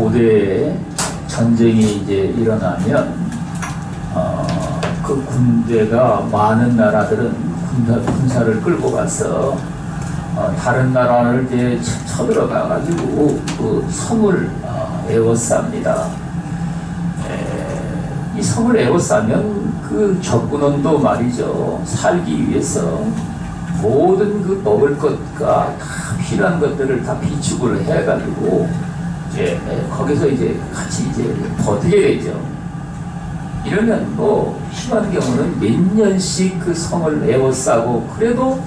고대에 전쟁이 이제 일어나면 그 군대가 많은 나라들은 군사를 끌고 가서 다른 나라를 이제 쳐들어가 가지고 그 성을 에워쌉니다. 이 성을 에워싸면 그 적군원도 말이죠, 살기 위해서 모든 그 먹을 것과 다 필요한 것들을 다 비축을 해가지고 이제 거기서 이제 같이 이제 버티게 되죠. 이러면 뭐 심한 경우는 몇 년씩 그 성을 에워싸고 그래도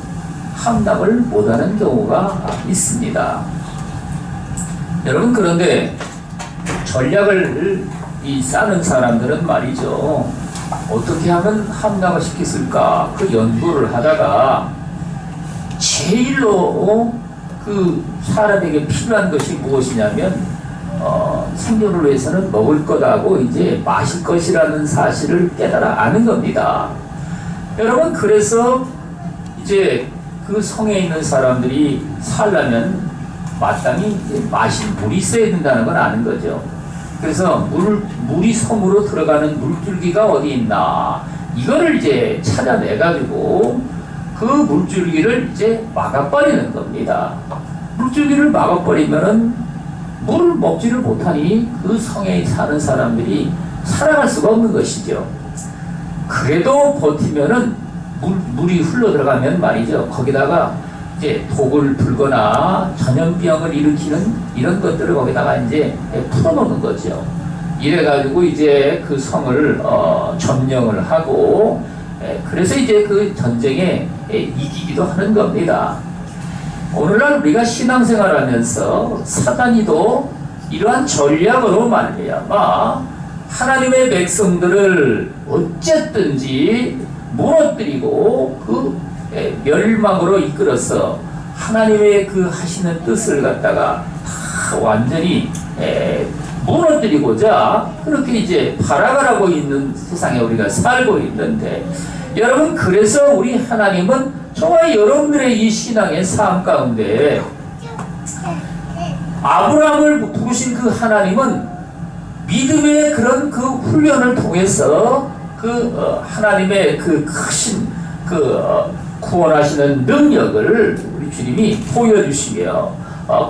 함락을 못하는 경우가 있습니다. 여러분, 그런데 전략을 짜는 사람들은 말이죠, 어떻게 하면 함락을 시켰을까 그 연구를 하다가 제일로 그 사람에게 필요한 것이 무엇이냐면 생존을 위해서는 먹을 것하고 이제 마실 것이라는 사실을 깨달아 아는 겁니다. 여러분, 그래서 이제 그 성에 있는 사람들이 살려면 마땅히 마실 물이 있어야 된다는 걸 아는 거죠. 그래서 물이 섬으로 들어가는 물줄기가 어디 있나, 이거를 이제 찾아내가지고 그 물줄기를 이제 막아버리는 겁니다. 물줄기를 막아버리면은 물을 먹지를 못하니 그 성에 사는 사람들이 살아갈 수가 없는 것이죠. 그래도 버티면은 물이 흘러 들어가면 말이죠, 거기다가 이제 독을 불거나 전염병을 일으키는 이런 것들을 거기다가 이제 풀어놓는 거죠. 이래가지고 이제 그 성을 점령을 하고, 그래서 이제 그 전쟁에 이기기도 하는 겁니다. 오늘날 우리가 신앙생활하면서 사단이도 이러한 전략으로 말미암아 하나님의 백성들을 어쨌든지 무너뜨리고 그 멸망으로 이끌어서 하나님의 그 하시는 뜻을 갖다가 다 완전히 무너뜨리고자 그렇게 이제 발악을 있는 세상에 우리가 살고 있는데, 여러분, 그래서 우리 하나님은 저와 여러분들의 이 신앙의 삶 가운데 아브라함을 부르신 그 하나님은 믿음의 그런 그 훈련을 통해서 그 하나님의 그 크신 그 구원하시는 능력을 우리 주님이 보여주시며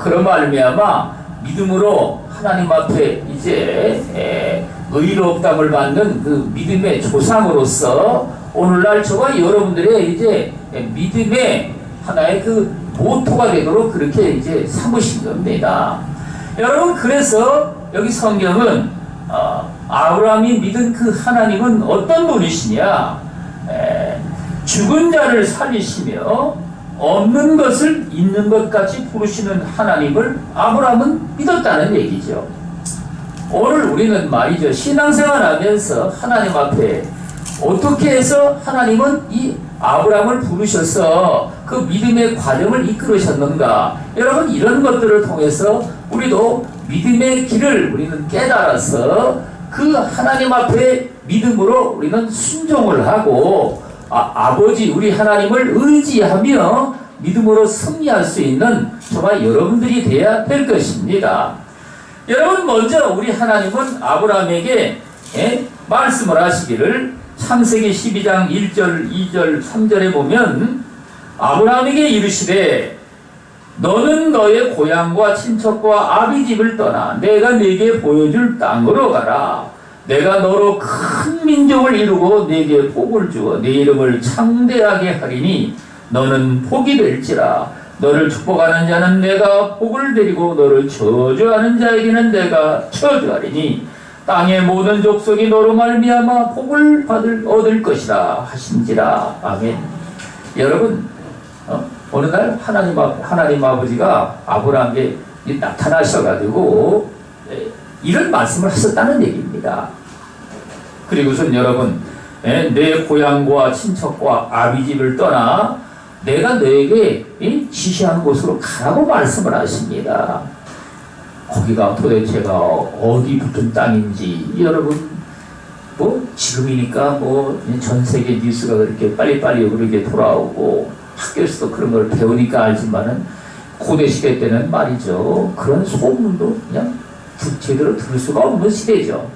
그런 말미암아 믿음으로 하나님 앞에 이제 의롭다함을 받는 그 믿음의 조상으로서 오늘날 저와 여러분들의 이제 믿음의 하나의 그 모토가 되도록 그렇게 이제 삼으신 겁니다. 여러분, 그래서 여기 성경은 아브라함이 믿은 그 하나님은 어떤 분이시냐, 죽은 자를 살리시며 없는 것을 있는 것 같이 부르시는 하나님을 아브라함은 믿었다는 얘기죠. 오늘 우리는 말이죠, 신앙생활 하면서 하나님 앞에 어떻게 해서 하나님은 이 아브라함을 부르셔서 그 믿음의 과정을 이끌으셨는가, 여러분, 이런 것들을 통해서 우리도 믿음의 길을 우리는 깨달아서 그 하나님 앞에 믿음으로 우리는 순종을 하고 아버지 우리 하나님을 의지하며 믿음으로 승리할 수 있는 저와 여러분들이 되어야 될 것입니다. 여러분, 먼저 우리 하나님은 아브라함에게 말씀을 하시기를 창세기 12장 1절, 2절, 3절에 보면 아브라함에게 이르시되 너는 너의 고향과 친척과 아비집을 떠나 내가 네게 보여줄 땅으로 가라. 내가 너로 큰 민족을 이루고 네게 복을 주어 네 이름을 창대하게 하리니 너는 복이 될지라. 너를 축복하는 자는 내가 복을 드리고 너를 저주하는 자에게는 내가 저주하리니 땅의 모든 족속이 너로 말미암아 복을 얻을 것이라 하신지라. 아멘. 여러분, 어느 날 하나님 아버지가 아브라함에게 나타나셔가지고 이런 말씀을 하셨다는 얘기입니다. 그리고선 여러분, 내 고향과 친척과 아비집을 떠나 내가 너에게 지시한 곳으로 가라고 말씀을 하십니다. 거기가 도대체가 어디 붙은 땅인지, 여러분, 뭐 지금이니까 뭐 전 세계 뉴스가 그렇게 빨리빨리 그렇게 돌아오고 학교에서도 그런 걸 배우니까 알지만은 고대 시대 때는 말이죠, 그런 소문도 그냥 제대로 들을 수가 없는 시대죠.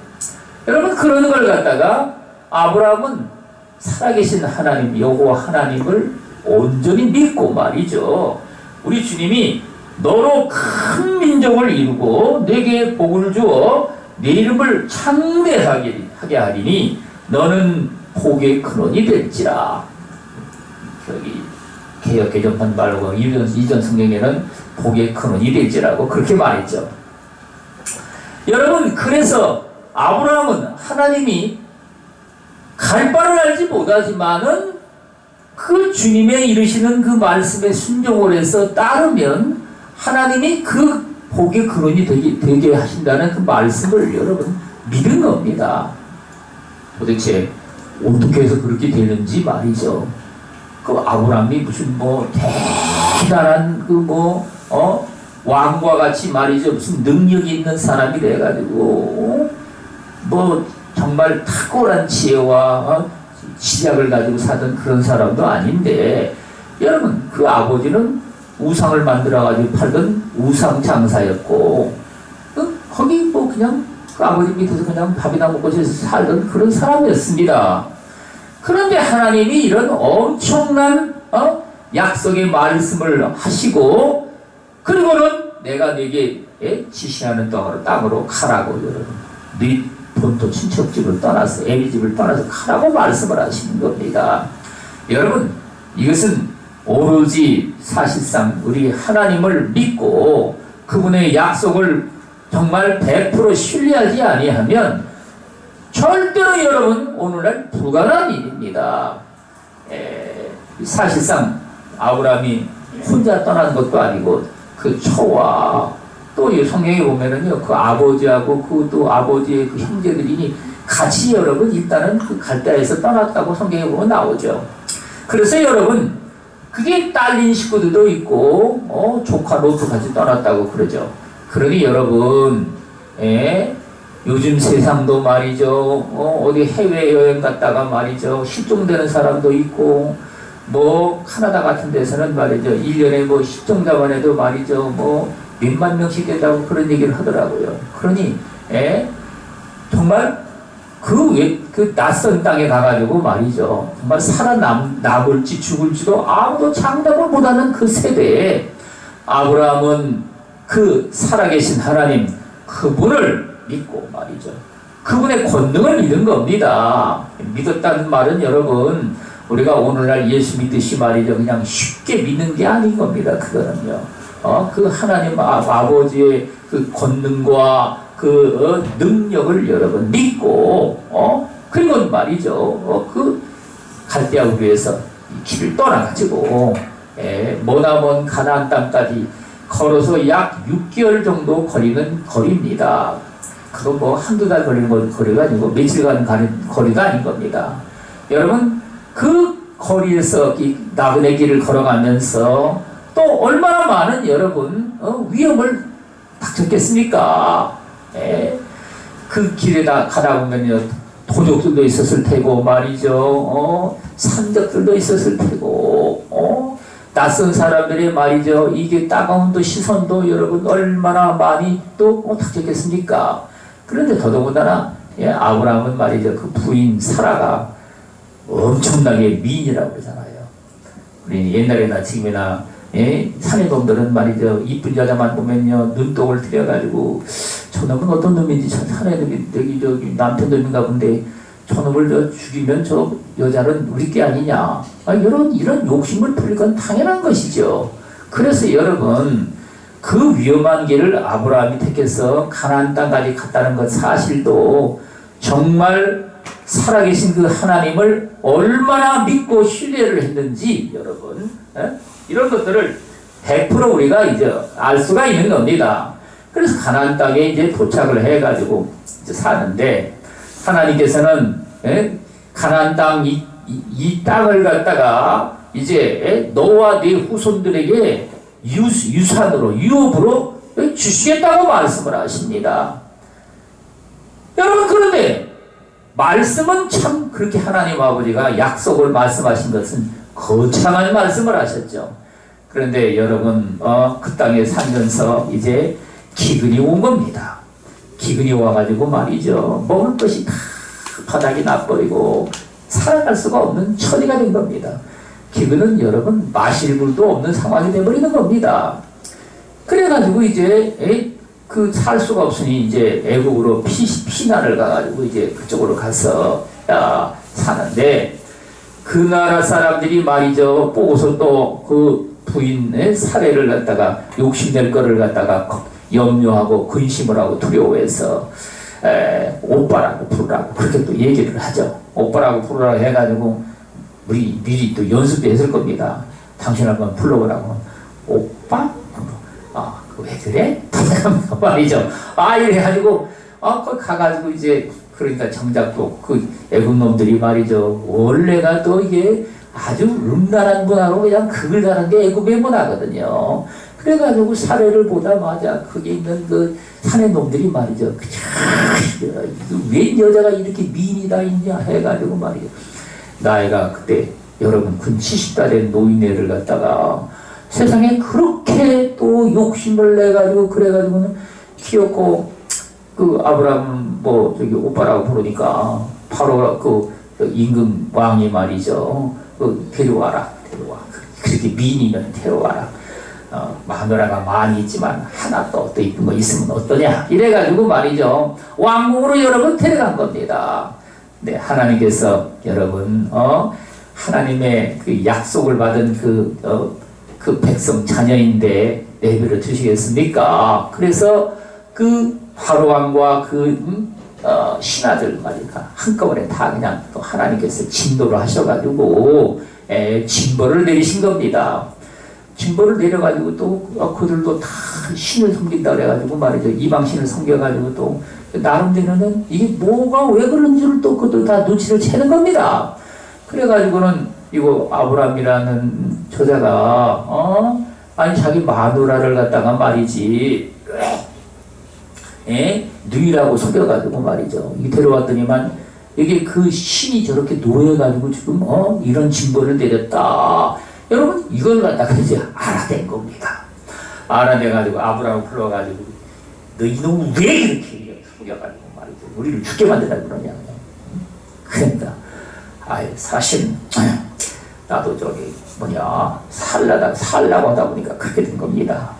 여러분, 그런 걸 갖다가 아브라함은 살아계신 하나님 여호와 하나님을 온전히 믿고 말이죠. 우리 주님이 너로 큰 민족을 이루고 내게 복을 주어 내 이름을 창대하게 하리니 너는 복의 근원이 될지라. 여기 개역 개정판 말고 이전 성경에는 복의 근원이 될지라고 그렇게 말했죠. 여러분, 그래서 아브라함은 하나님이 갈 바를 알지 못하지만은 그 주님의 이르시는 그 말씀에 순종을 해서 따르면 하나님이 그 복의 근원이 되게 하신다는 그 말씀을 여러분 믿은 겁니다. 도대체 어떻게 해서 그렇게 되는지 말이죠. 그 아브라함이 무슨 대단한 왕과 같이 말이죠. 무슨 능력이 있는 사람이 돼가지고 정말 탁월한 지혜와 지략을 가지고 사던 그런 사람도 아닌데, 여러분, 그 아버지는 우상을 만들어가지고 팔던 우상 장사였고, 거기 그냥 그 아버지 밑에서 그냥 밥이나 먹고 살던 그런 사람이었습니다. 그런데 하나님이 이런 엄청난 약속의 말씀을 하시고, 그리고는 내가 네게 지시하는 땅으로 가라고, 여러분. 네 본토 친척집을 떠나서 애비집을 떠나서 가라고 말씀을 하시는 겁니다. 여러분, 이것은 오로지 사실상 우리 하나님을 믿고 그분의 약속을 정말 100% 신뢰하지 아니하면 절대로 여러분 오늘날 불가능한 일입니다. 사실상 아브라함이 혼자 떠난 것도 아니고 그 처와 또 성경에 보면은요, 그 아버지하고 또 아버지의 그 형제들이 같이 여러분 일단은 그 갈대아에서 떠났다고 성경에 보면 나오죠. 그래서 여러분, 그게 딸린 식구들도 있고 조카 롯도 같이 떠났다고 그러죠. 그러니 여러분, 요즘 세상도 말이죠, 어디 해외여행 갔다가 말이죠, 실종되는 사람도 있고, 카나다 같은 데서는 말이죠, 1년에 실종자만 해도 말이죠, 몇만 명씩 된다고 그런 얘기를 하더라고요. 그러니, 정말 그 낯선 땅에 가가지고 말이죠, 정말 살아남을지 죽을지도 아무도 장담을 못하는 그 세대에 아브라함은 그 살아계신 하나님, 그분을 믿고 말이죠, 그분의 권능을 믿은 겁니다. 믿었다는 말은 여러분, 우리가 오늘날 예수 믿듯이 말이죠, 그냥 쉽게 믿는 게 아닌 겁니다. 그거는요, 그 하나님 아버지의 그 권능과 그 능력을 여러분 믿고, 그리고 말이죠, 그 갈대아 우르에서 길을 떠나가지고 머나먼 가나안 땅까지 걸어서 약 6개월 정도 걸리는 거리입니다. 그거 한두 달 걸리는 거리가 아니고 며칠간 가는 거리가 아닌 겁니다. 여러분, 그 거리에서 나그네 길을 걸어가면서 또 얼마나 많은 여러분 위험을 닥쳤겠습니까? 그 길에다 가다 보면요, 도적들도 있었을 테고 말이죠, 산적들도 있었을 테고, 낯선 사람들의 말이죠, 이게 따가운 또 시선도 여러분 얼마나 많이 또 닥쳤겠습니까? 그런데 더더군다나 아브라함은 말이죠, 그 부인 사라가 엄청나게 미인이라고 그러잖아요. 우리 옛날에나 지금이나 사내놈들은 말이죠, 이쁜 여자만 보면요, 눈독을 들여가지고 저놈은 어떤 놈인지, 사내놈이 남편 놈인가 본데 저놈을 죽이면 저 여자는 우리 게 아니냐, 이런 욕심을 부릴 건 당연한 것이죠. 그래서 여러분, 그 위험한 길을 아브라함이 택해서 가나안 땅까지 갔다는 것 사실도 정말 살아계신 그 하나님을 얼마나 믿고 신뢰를 했는지 여러분, 이런 것들을 100% 우리가 이제 알 수가 있는 겁니다. 그래서 가나안 땅에 이제 도착을 해가지고 이제 사는데, 하나님께서는 가나안 땅 이 땅을 갖다가 이제 너와 네 후손들에게 유산으로, 유업으로 주시겠다고 말씀을 하십니다. 여러분, 그런데 말씀은 참 그렇게 하나님 아버지가 약속을 말씀하신 것은 거창한 말씀을 하셨죠. 그런데 여러분, 그 땅에 살면서 이제 기근이 온 겁니다. 기근이 와가지고 말이죠. 먹을 것이 다 바닥이 나버리고 살아갈 수가 없는 처지가 된 겁니다. 기근은 여러분 마실 물도 없는 상황이 돼버리는 겁니다. 그래가지고 이제 그 살 수가 없으니 이제 애국으로 피난을 가가지고 이제 그쪽으로 가서 사는데 그 나라 사람들이 말이죠. 보고서 또 그 부인의 사례를 갖다가 욕심낼 거를 갖다가 염려하고 근심을 하고 두려워해서 오빠라고 부르라고 그렇게 또 얘기를 하죠. 오빠라고 부르라고 해가지고 우리 미리 또 연습했을 겁니다. 당신 한번 불러보라고. 오빠? 왜 그래? 말이죠. 이래가지고 거기 가가지고 이제 그러니까 정작 또 그 애국 놈들이 말이죠. 원래가 또 이게 아주 음란한 문화로 그냥 극을 가는 게 애국의 문화거든요. 그래가지고 사례를 보자마자 거기 있는 그 사내 놈들이 말이죠. 웬 여자가 이렇게 미인이 다 있냐 해가지고 말이죠. 나이가 그때 여러분 근 70다 된 노인네를 갖다가 세상에 그렇게 또 욕심을 내가지고 그래가지고는 귀엽고 그 아브라함 뭐 저기 오빠라고 부르니까 바로 그 임금 왕이 말이죠. 데려와라. 그렇게 미인이면 데려와라. 마누라가 많이 있지만 하나 또 이쁜 거 있으면 어떠냐. 이래가지고 말이죠. 왕궁으로 여러분 데려간 겁니다. 네, 하나님께서 여러분 하나님의 그 약속을 받은 그 백성 자녀인데 내버려 두시겠습니까? 그래서 그 바로왕과 그 신하들 말이야 한꺼번에 다 그냥 또 하나님께서 진도를 하셔가지고 징벌을 내리신 겁니다. 징벌을 내려가지고 또 그들도 다 신을 섬긴다 그래가지고 말이죠. 이방신을 섬겨가지고 또 나름대로는 이게 뭐가 왜 그런지를 또 그들 다 눈치를 채는 겁니다. 그래가지고는 이거 아브라함이라는 저자가 아니 자기 마누라를 갖다가 말이지 누이라고 속여가지고 말이죠. 이게 데려왔더니만 이게 그 신이 저렇게 노예가지고 지금 이런 징벌을 내렸다. 여러분 이걸 갖다가 이제 알아낸 겁니다. 알아내가지고 아브라함을 불러가지고 너 이놈 왜 이렇게 속여가지고 말이죠. 우리를 죽게 만들라 그러냐. 그러니까 사실 나도 저기 살라고 하다 보니까 그렇게 된 겁니다.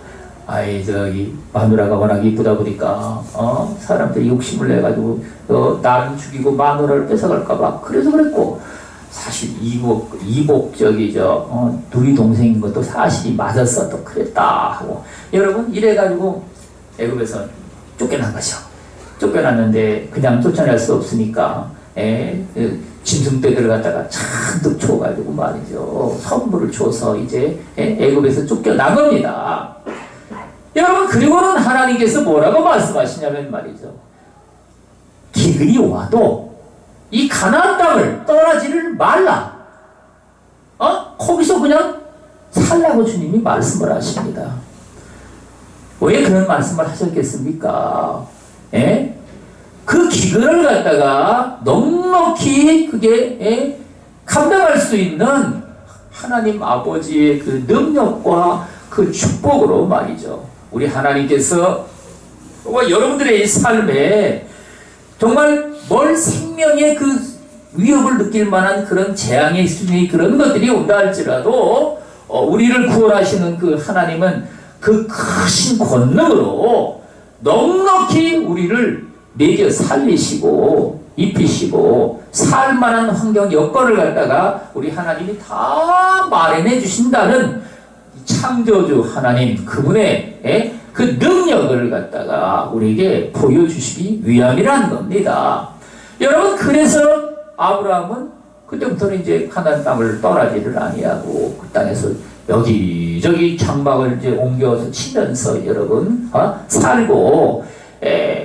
저기 마누라가 워낙 이쁘다 보니까 사람들이 욕심을 내가지고 나를 죽이고 마누라를 뺏어갈까봐 그래서 그랬고 사실 이복 저기 누이 동생인 것도 사실이 맞았어 또 그랬다 하고 여러분 이래가지고 애굽에서 쫓겨난 거죠. 쫓겨났는데 그냥 쫓아낼 수 없으니까 짐승떼들을 갖다가 잔뜩 줘가지고 말이죠. 선물을 줘서 이제 애굽에서 쫓겨난 겁니다. 여러분 그리고는 하나님께서 뭐라고 말씀하시냐면 말이죠. 기근이 와도 이 가나안 땅을 떠나지를 말라. 거기서 그냥 살라고 주님이 말씀을 하십니다. 왜 그런 말씀을 하셨겠습니까? 그 기근을 갖다가 넉넉히 그게 감당할 수 있는 하나님 아버지의 그 능력과 그 축복으로 말이죠. 우리 하나님께서 여러분들의 삶에 정말 멀 생명의 그 위협을 느낄 만한 그런 재앙의 수준의 그런 것들이 온다 할지라도 우리를 구원하시는 그 하나님은 그 크신 권능으로 넉넉히 우리를 먹여 살리시고 입히시고 살만한 환경 여건을 갖다가 우리 하나님이 다 마련해 주신다는 창조주 하나님 그분의 그 능력을 갖다가 우리에게 보여주시기 위함이라는 겁니다. 여러분 그래서 아브라함은 그때부터는 이제 가나안 땅을 떠나지를 아니하고 그 땅에서 여기저기 장막을 이제 옮겨서 치면서 여러분 살고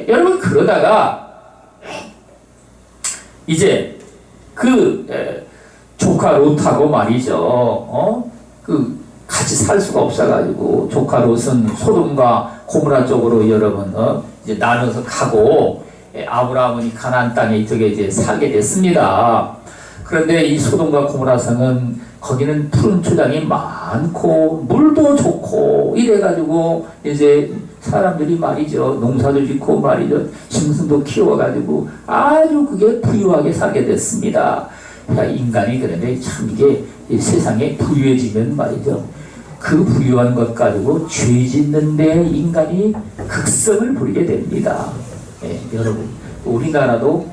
여러분 그러다가 이제 그 조카 롯하고 말이죠. 그 같이 살 수가 없어가지고 조카 롯은 소돔과 고모라 쪽으로 여러분 이제 나눠서 가고 아브라함은 가나안 땅에 이쪽에 이제 살게 됐습니다. 그런데 이 소돔과 고모라 성은 거기는 푸른 초장이 많고 물도 좋고 이래가지고 이제 사람들이 말이죠. 농사도 짓고 말이죠. 짐승도 키워가지고 아주 그게 부유하게 살게 됐습니다. 인간이 그런데 참 이게 세상에 부유해지면 말이죠. 그 부유한 것 가지고 죄 짓는데 인간이 극성을 부리게 됩니다. 예, 여러분 우리나라도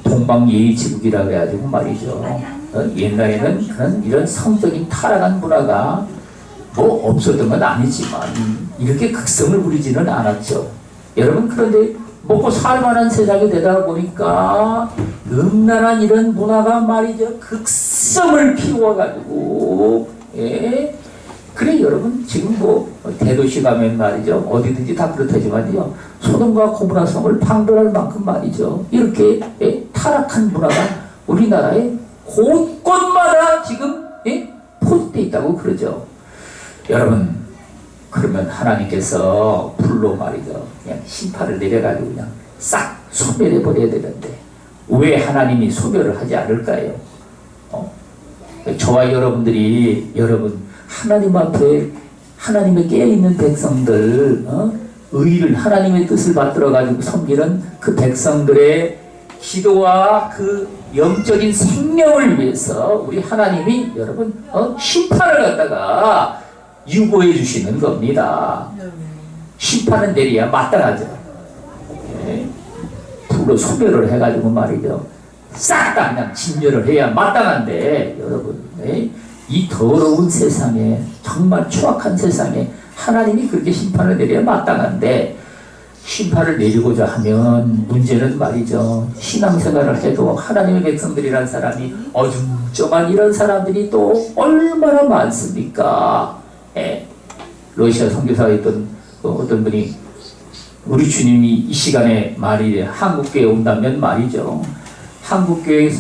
동방예의지국이라고 해가지고 말이죠. 옛날에는 그런 이런 성적인 타락한 문화가 뭐 없었던 건 아니지만 이렇게 극성을 부리지는 않았죠. 여러분 그런데 먹고 살만한 세상이 되다 보니까 음란한 이런 문화가 말이죠. 극성을 피워가지고 예. 그래 여러분 지금 뭐 대도시 가면 말이죠. 어디든지 다 그렇다지만요. 소돔과 고모라 성을 방불할 만큼 말이죠. 이렇게 예, 타락한 문화가 우리나라에 곳곳마다 지금 예, 포집되어 있다고 그러죠. 여러분 그러면 하나님께서 불로 말이죠. 그냥 심판을 내려가지고 그냥 싹 소멸해 버려야 되는데 왜 하나님이 소멸을 하지 않을까요? 저와 여러분들이 여러분 하나님 앞에 하나님의 깨어있는 백성들 의를 하나님의 뜻을 받들어 가지고 섬기는 그 백성들의 기도와 그 영적인 생명을 위해서 우리 하나님이 여러분 심판을 갖다가 유보해 주시는 겁니다. 심판은 내려야 마땅하죠. 예. 불로 소멸을 해가지고 말이죠. 싹 다 그냥 진멸을 해야 마땅한데 여러분 예. 이 더러운 세상에 정말 추악한 세상에 하나님이 그렇게 심판을 내려야 마땅한데 심판을 내리고자 하면 문제는 말이죠. 신앙생활을 해도 하나님의 백성들이란 사람이 어중쩡한 이런 사람들이 또 얼마나 많습니까? 예. 러시아 선교사에 있던 어떤 분이 우리 주님이 이 시간에 말이 한국교회에 온다면 말이죠. 한국교회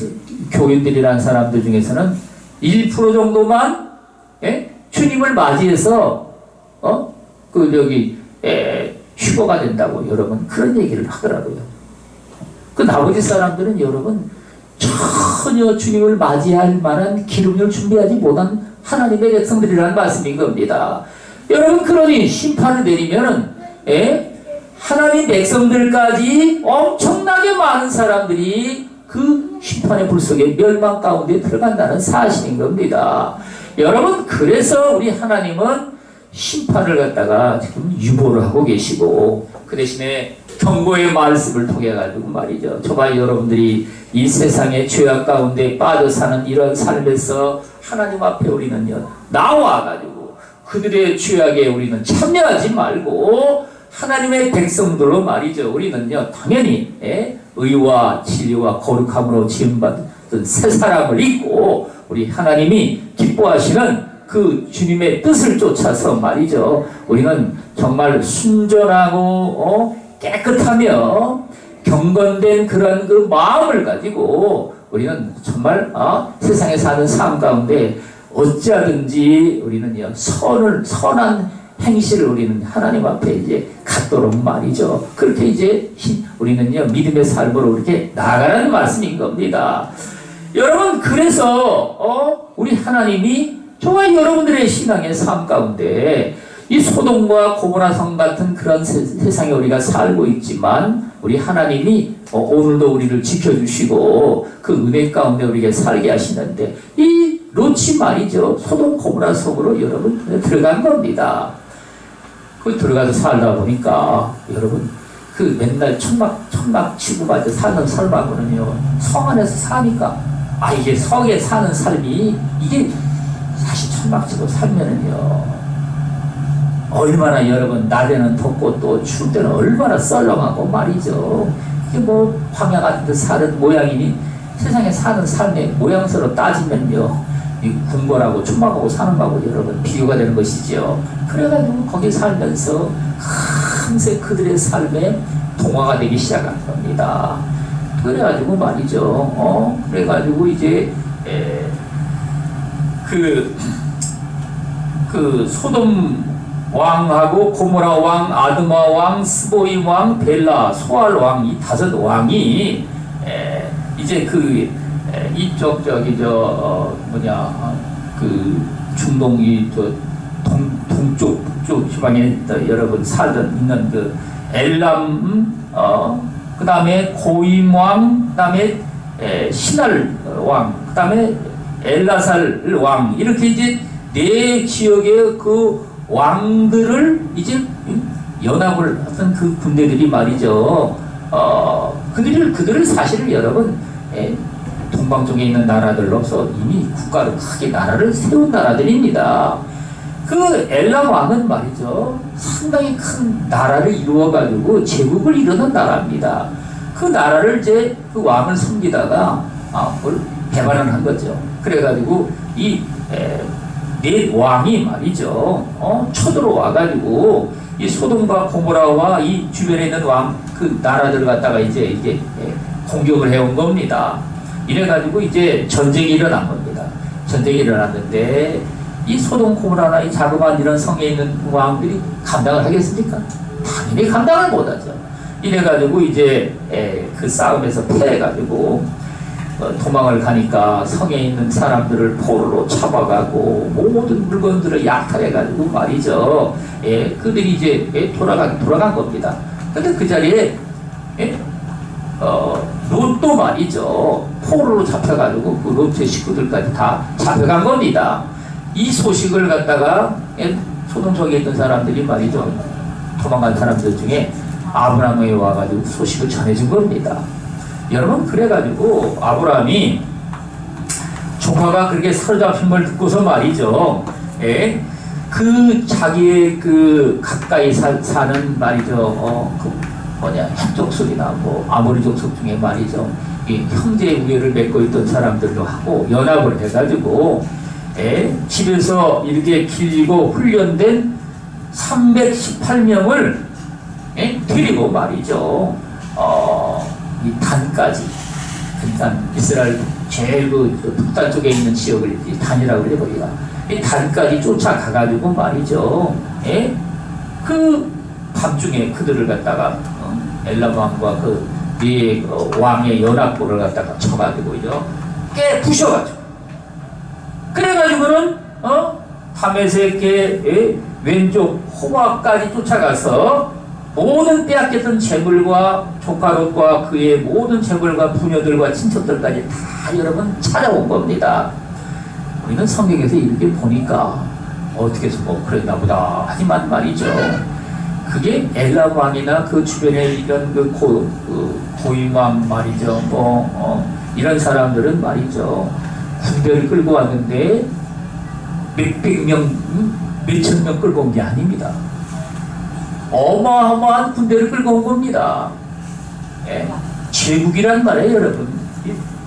교인들이란 사람들 중에서는 1% 정도만 예? 주님을 맞이해서 휴거가 된다고 여러분 그런 얘기를 하더라고요. 그 나머지 사람들은 여러분 전혀 주님을 맞이할 만한 기름을 준비하지 못한 하나님의 백성들이라는 말씀인 겁니다. 여러분 그러니 심판을 내리면은 예? 하나님 백성들까지 엄청나게 많은 사람들이 그 심판의 불 속에 멸망 가운데 들어간다는 사실인 겁니다. 여러분 그래서 우리 하나님은 심판을 갖다가 지금 유보를 하고 계시고 그 대신에 경고의 말씀을 통해 가지고 말이죠. 저와 여러분들이 이 세상의 죄악 가운데 빠져 사는 이런 삶에서 하나님 앞에 우리는요 나와 가지고 그들의 죄악에 우리는 참여하지 말고 하나님의 백성들로 말이죠. 우리는요 당연히 의와 진리와 거룩함으로 지음받은 새 사람을 입고 우리 하나님이 기뻐하시는 그 주님의 뜻을 쫓아서 말이죠. 우리는 정말 순전하고 깨끗하며 경건된 그런 그 마음을 가지고 우리는 정말 세상에 사는 삶 가운데 어찌하든지 우리는요 선한 행실을 우리는 하나님 앞에 이제 갖도록 말이죠. 그렇게 이제 우리는요 믿음의 삶으로 이렇게 나아가는 말씀인 겁니다. 여러분 그래서 우리 하나님이 저와 여러분들의 신앙의 삶 가운데 이 소돔과 고모라 성 같은 그런 세상에 우리가 살고 있지만 우리 하나님이 오늘도 우리를 지켜주시고 그 은혜 가운데 우리에게 살게 하시는데 이 롯이 말이죠 소돔 고모라 성으로 여러분 들어간 겁니다. 그 들어가서 살다 보니까 여러분 그 맨날 천막 치고 맞아 사는 삶하고는요 성 안에서 사니까 이게 성에 사는 삶이 이게 사실 천막 치고 살면은요 얼마나 여러분 낮에는 덥고 또 추울 때는 얼마나 썰렁하고 말이죠. 이게 뭐 광야 같은 데 사는 모양이니 세상에 사는 삶의 모양새로 따지면요 이 궁궐하고 천막하고 사는 거하고 여러분 비교가 되는 것이죠. 그래가지고 거기 살면서 금세 그들의 삶에 동화가 되기 시작한 겁니다. 그래가지고 말이죠. 그래가지고 이제 그 소돔 왕하고 고모라 왕, 아드마 왕, 스보임 왕, 벨라, 소알 왕 이 5 왕이 이제 이쪽 그 중동 동쪽 북쪽 지방에 여러분 살던 있는 그 엘람 그 다음에 고임 왕, 그 다음에 신할 왕, 그 다음에 엘라살 왕, 이렇게 이제 네 지역의 그 왕들을 이제 연합을 했던 그 군대들이 말이죠. 그들을 사실은 여러분 동방 쪽에 있는 나라들로서 이미 국가를 크게 나라를 세운 나라들입니다. 그 엘람 왕은 말이죠, 상당히 큰 나라를 이루어가지고 제국을 이루는 나라입니다. 그 나라를 이제 그 왕을 섬기다가 그걸 배반을 한 거죠. 그래가지고 이 네 왕이 말이죠, 쳐들어와가지고 이 소돔과 고모라와 이 주변에 있는 그 나라들 갖다가 이제 공격을 해온 겁니다. 이래가지고 이제 전쟁이 일어난 겁니다. 전쟁이 일어났는데 이 소돔 고모라나 이 자그마한 이런 성에 있는 왕들이 감당을 하겠습니까? 당연히 감당을 못하죠. 이래가지고 이제 그 싸움에서 패해가지고 도망을 가니까 성에 있는 사람들을 포로로 잡아가고 모든 물건들을 약탈해가지고 말이죠. 그들이 이제 돌아간 겁니다. 근데 그 자리에 롯도 말이죠, 포로로 잡혀가지고 그 롯의 식구들까지 다 잡혀간 겁니다. 이 소식을 갖다가 소돔 속에 있던 사람들이 말이죠, 도망간 사람들 중에 아브라함에 와가지고 소식을 전해준 겁니다. 여러분, 그래가지고 아브라함이 조카가 그렇게 사로잡힌 걸 듣고서 말이죠, 그 자기의 그 가까이 사는 말이죠, 그 헷 족속이나 뭐 아모리 족속 중에 말이죠, 이 형제 우애를 맺고 있던 사람들도 하고 연합을 해가지고 집에서 이렇게 길리고 훈련된 318명을 데리고 말이죠, 이 단까지, 그러니까 이스라엘 제일 그 북단 쪽에 있는 지역을 단이라고 그래요. 거기가 이 단까지 쫓아가가지고 말이죠, 그 밤중에 그들을 갖다가 엘람 왕과 그 네 왕의 연합군을 갖다가 쳐가지고요, 깨 부셔가지고, 그래가지고는 다메섹의 왼쪽 호박까지 쫓아가서 모든 빼앗겼던 재물과 조카 롯과 그의 모든 재물과 부녀들과 친척들까지 다 여러분 찾아온 겁니다. 우리는 성경에서 이렇게 보니까 어떻게 해서 뭐 그랬나 보다 하지만 말이죠, 그게 엘람 왕이나 그 주변에 이런 그 고임 왕 말이죠, 이런 사람들은 말이죠, 군대를 끌고 왔는데 몇백 명, 몇천 명 끌고 온 게 아닙니다. 어마어마한 군대를 끌고 온 겁니다. 제국이란 말이에요, 여러분.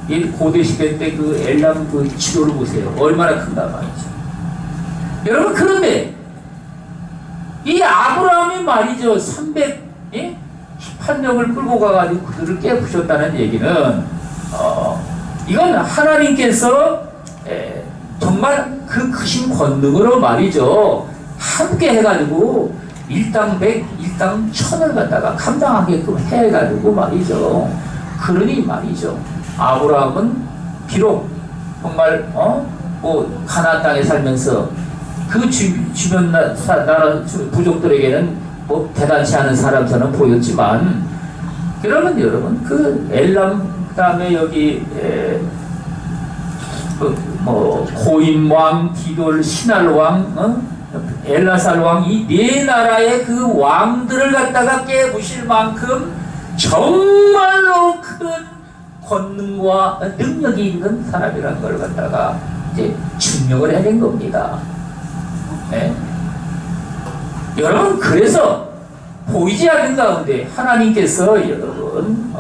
이 고대 시대 때 그 엘람 그 지도를 보세요. 얼마나 큰가 말이죠. 여러분, 그런데 이 아브라함이 말이죠, 318명을 끌고 가가지고 그들을 깨부셨다는 얘기는 이건 하나님께서 정말 그 크신 권능으로 말이죠, 함께 해가지고 일당 100, 일당 1000을 갖다가 감당하게끔 해가지고 말이죠. 그러니 말이죠, 아브라함은 비록 정말 뭐 가나안 땅에 살면서 그 주변 나라 부족들에게는 뭐 대단치 않은 사람처럼 보였지만, 여러분 그 엘람, 그 다음에 여기 뭐 고임 왕, 디돌, 신할 왕, 엘라살 왕, 이 네 나라의 그 왕들을 갖다가 깨부실 만큼 정말로 큰 권능과 능력이 있는 사람이라는 걸 갖다가 이제 증명을 해낸 겁니다. 여러분, 그래서 보이지 않는 가운데 하나님께서 여러분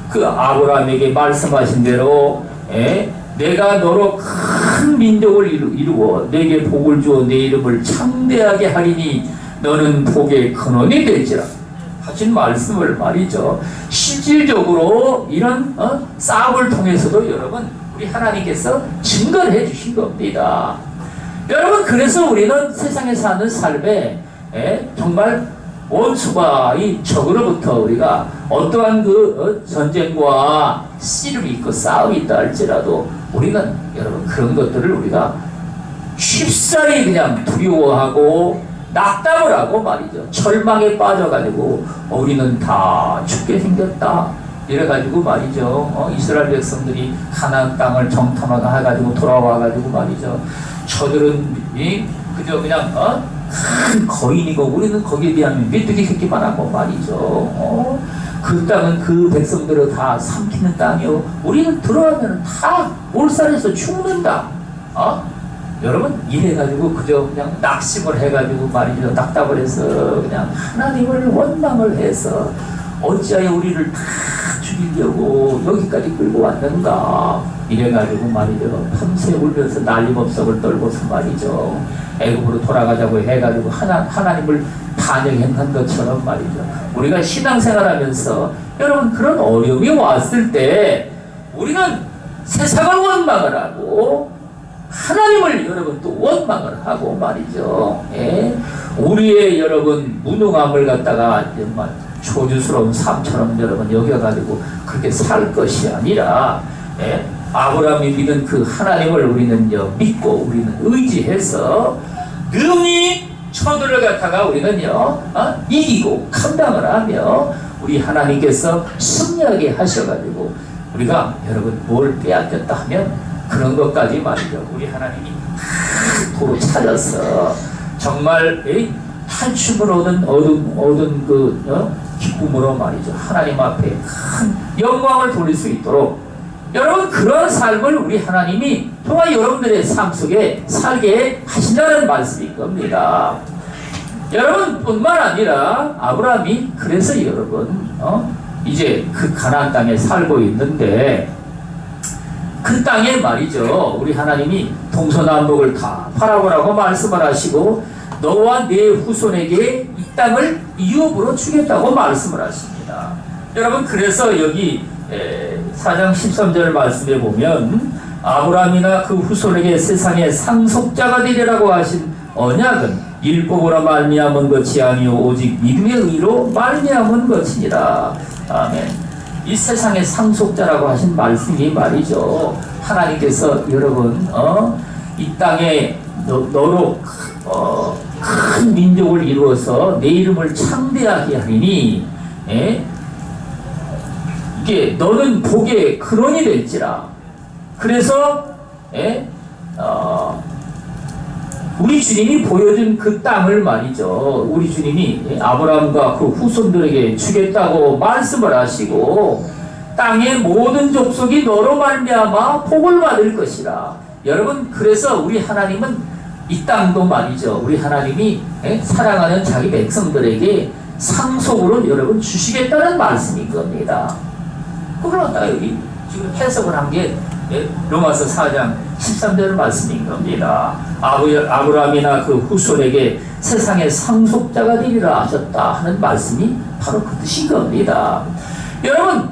그 아브라함에게 말씀하신 대로 내가 너로 큰 민족을 이루어 내게 복을 주어 내 이름을 창대하게 하리니 너는 복의 근원이 될지라 하신 말씀을 말이죠, 실질적으로 이런 싸움을 통해서도 여러분 우리 하나님께서 증거를 해 주신 겁니다. 여러분, 그래서 우리는 세상에 사는 삶에 정말 원수가 이 적으로부터 우리가 어떠한 그 전쟁과 씨름이 있고 싸움이 있다 할지라도 우리는 여러분 그런 것들을 우리가 쉽사리 그냥 두려워하고 낙담을 하고 말이죠. 절망에 빠져가지고 우리는 다 죽게 생겼다. 이래가지고 말이죠. 이스라엘 백성들이 가나안 땅을 정탐해가지고 돌아와가지고 말이죠. 저들은 그저 그냥 큰 거인이고 우리는 거기에 비하면 메뚜기 새끼만 하고 말이죠. 그 땅은 그 백성들은 다 삼키는 땅이요. 우리는 들어가면 다 몰살해서 죽는다. 여러분 이래가지고 그저 그냥 낙심을 해가지고 말이죠. 낙답을 해서 그냥 하나님을 원망을 해서 어찌하여 우리를 다 죽이려고 여기까지 끌고 왔는가 이래가지고 말이죠. 밤새 울면서 난리법석을 떨고서 말이죠. 애굽으로 돌아가자고 해가지고 하나님을 반역한 것처럼 말이죠. 우리가 신앙생활하면서 여러분 그런 어려움이 왔을 때 우리는 세상을 원망을 하고 하나님을 여러분 또 원망을 하고 말이죠. 예? 우리의 여러분 무능함을 갖다가 정말 초주스러운 삶처럼 여러분 여겨가지고 그렇게 살 것이 아니라 예? 아브라함이 믿은 그 하나님을 우리는요 믿고 우리는 의지해서 능히 처들을 갖다가 우리는요 이기고 감당을 하며 우리 하나님께서 승리하게 하셔가지고 우리가 여러분 뭘 빼앗겼다 하면 그런 것까지 말이죠. 우리 하나님이 도로 찾아서 정말 탈춤을 얻은 그 기쁨으로 말이죠. 하나님 앞에 큰 영광을 돌릴 수 있도록 여러분 그런 삶을 우리 하나님이 정말 여러분들의 삶 속에 살게 하신다는 말씀일 겁니다. 여러분 뿐만 아니라 아브라함이 그래서 여러분 이제 그 가나안 땅에 살고 있는데 그 땅에 말이죠. 우리 하나님이 동서남북을 다 바라보라고 말씀을 하시고 너와 네 후손에게 이 땅을 이업으로 주겠다고 말씀을 하십니다. 여러분 그래서 여기 4장 13절 말씀에 보면 아브라함이나 그 후손에게 세상의 상속자가 되리라고 하신 언약은 율법으로 말미암은 것이 아니요 오직 믿음의 의로 말미암은 것이니라. 아멘. 이 세상의 상속자라고 하신 말씀이 말이죠. 하나님께서 여러분 이 땅에 너로 큰 민족을 이루어서 내 이름을 창대하게 하리니 이게 너는 복의 근원이 될지라. 그래서 우리 주님이 보여준 그 땅을 말이죠. 우리 주님이 아브라함과 그 후손들에게 주겠다고 말씀을 하시고 땅의 모든 족속이 너로 말미암아 복을 받을 것이라. 여러분 그래서 우리 하나님은 이 땅도 말이죠. 우리 하나님이 사랑하는 자기 백성들에게 상속으로 여러분 주시겠다는 말씀인 겁니다. 그걸 갖다가 여기 지금 해석을 한 게 로마서 4장 13절 말씀인 겁니다. 아브라함이나 그 후손에게 세상의 상속자가 되리라 하셨다 하는 말씀이 바로 그 뜻인 겁니다. 여러분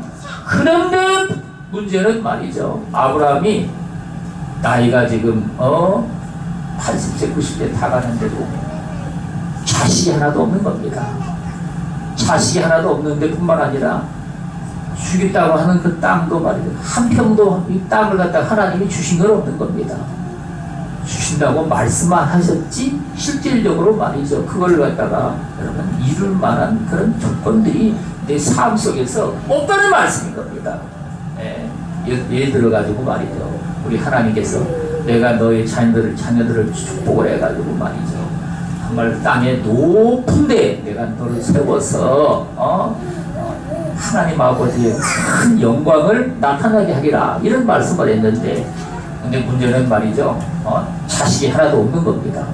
그런데 문제는 말이죠. 아브라함이 나이가 지금 80세 90세 다 가는데도 자식이 하나도 없는 겁니다. 자식이 하나도 없는데 뿐만 아니라 주겠다고 하는 그 땅도 말이죠. 한 평도 이 땅을 갖다가 하나님이 주신 건 없는 겁니다. 주신다고 말씀만 하셨지 실질적으로 말이죠. 그걸 갖다가 여러분 이룰 만한 그런 조건들이 내 삶 속에서 없다는 말씀인 겁니다. 예를 들어가지고 말이죠. 우리 하나님께서 내가 너의 자녀들을 축복을 해가지고 말이죠. 정말 땅의 높은 데 내가 너를 세워서 하나님 아버지의 큰 영광을 나타나게 하리라 이런 말씀을 했는데 근데 문제는 말이죠. 자식이 하나도 없는 겁니다.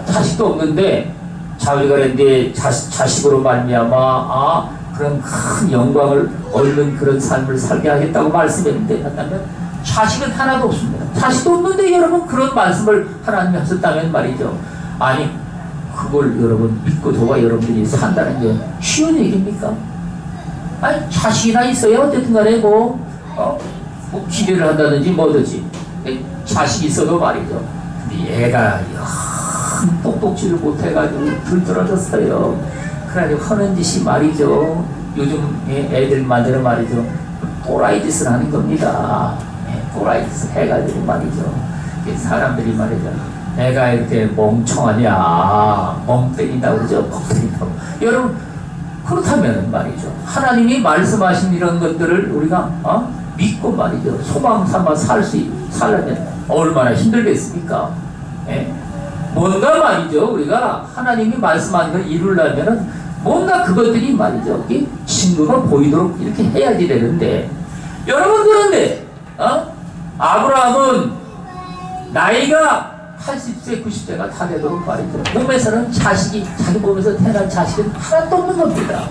자식도 없는데 우리가 그랬는데 자식으로 말미암아 그런 큰 영광을 얻는 그런 삶을 살게 하겠다고 말씀했는데 한다면 자식은 하나도 없습니다. 자식도 없는데 여러분 그런 말씀을 하나님이 하셨다면 말이죠. 아니 그걸 여러분 믿고 도와 여러분들이 산다는 게 쉬운 얘기입니까? 아니 자식이나 있어야 어쨌든 간에 뭐 기대를 한다든지 뭐든지 자식이 있어도 말이죠. 근데 얘가 똑똑지를 못해가지고 들떨어졌어요. 그래가지고 하는 짓이 말이죠. 요즘 애들만들은 말이죠. 또라이 짓을 하는 겁니다. 또라이 짓을 해가지고 말이죠. 사람들이 말이죠. 내가 이렇게 멍청하냐, 멍 때린다고 그러죠. 멍 때린다고. 여러분, 그렇다면 말이죠. 하나님이 말씀하신 이런 것들을 우리가 믿고 말이죠. 소망 삼아 살려면 얼마나 힘들겠습니까? 예? 뭔가 말이죠. 우리가 하나님이 말씀하는 걸 이루려면은 뭔가 그것들이 말이죠. 증거가 보이도록 이렇게 해야지 되는데, 여러분, 그런데 아브라함은 나이가 80세, 90세가 다 되도록 말이죠. 몸에서는 자기 몸에서 태어난 자식은 하나도 없는 겁니다.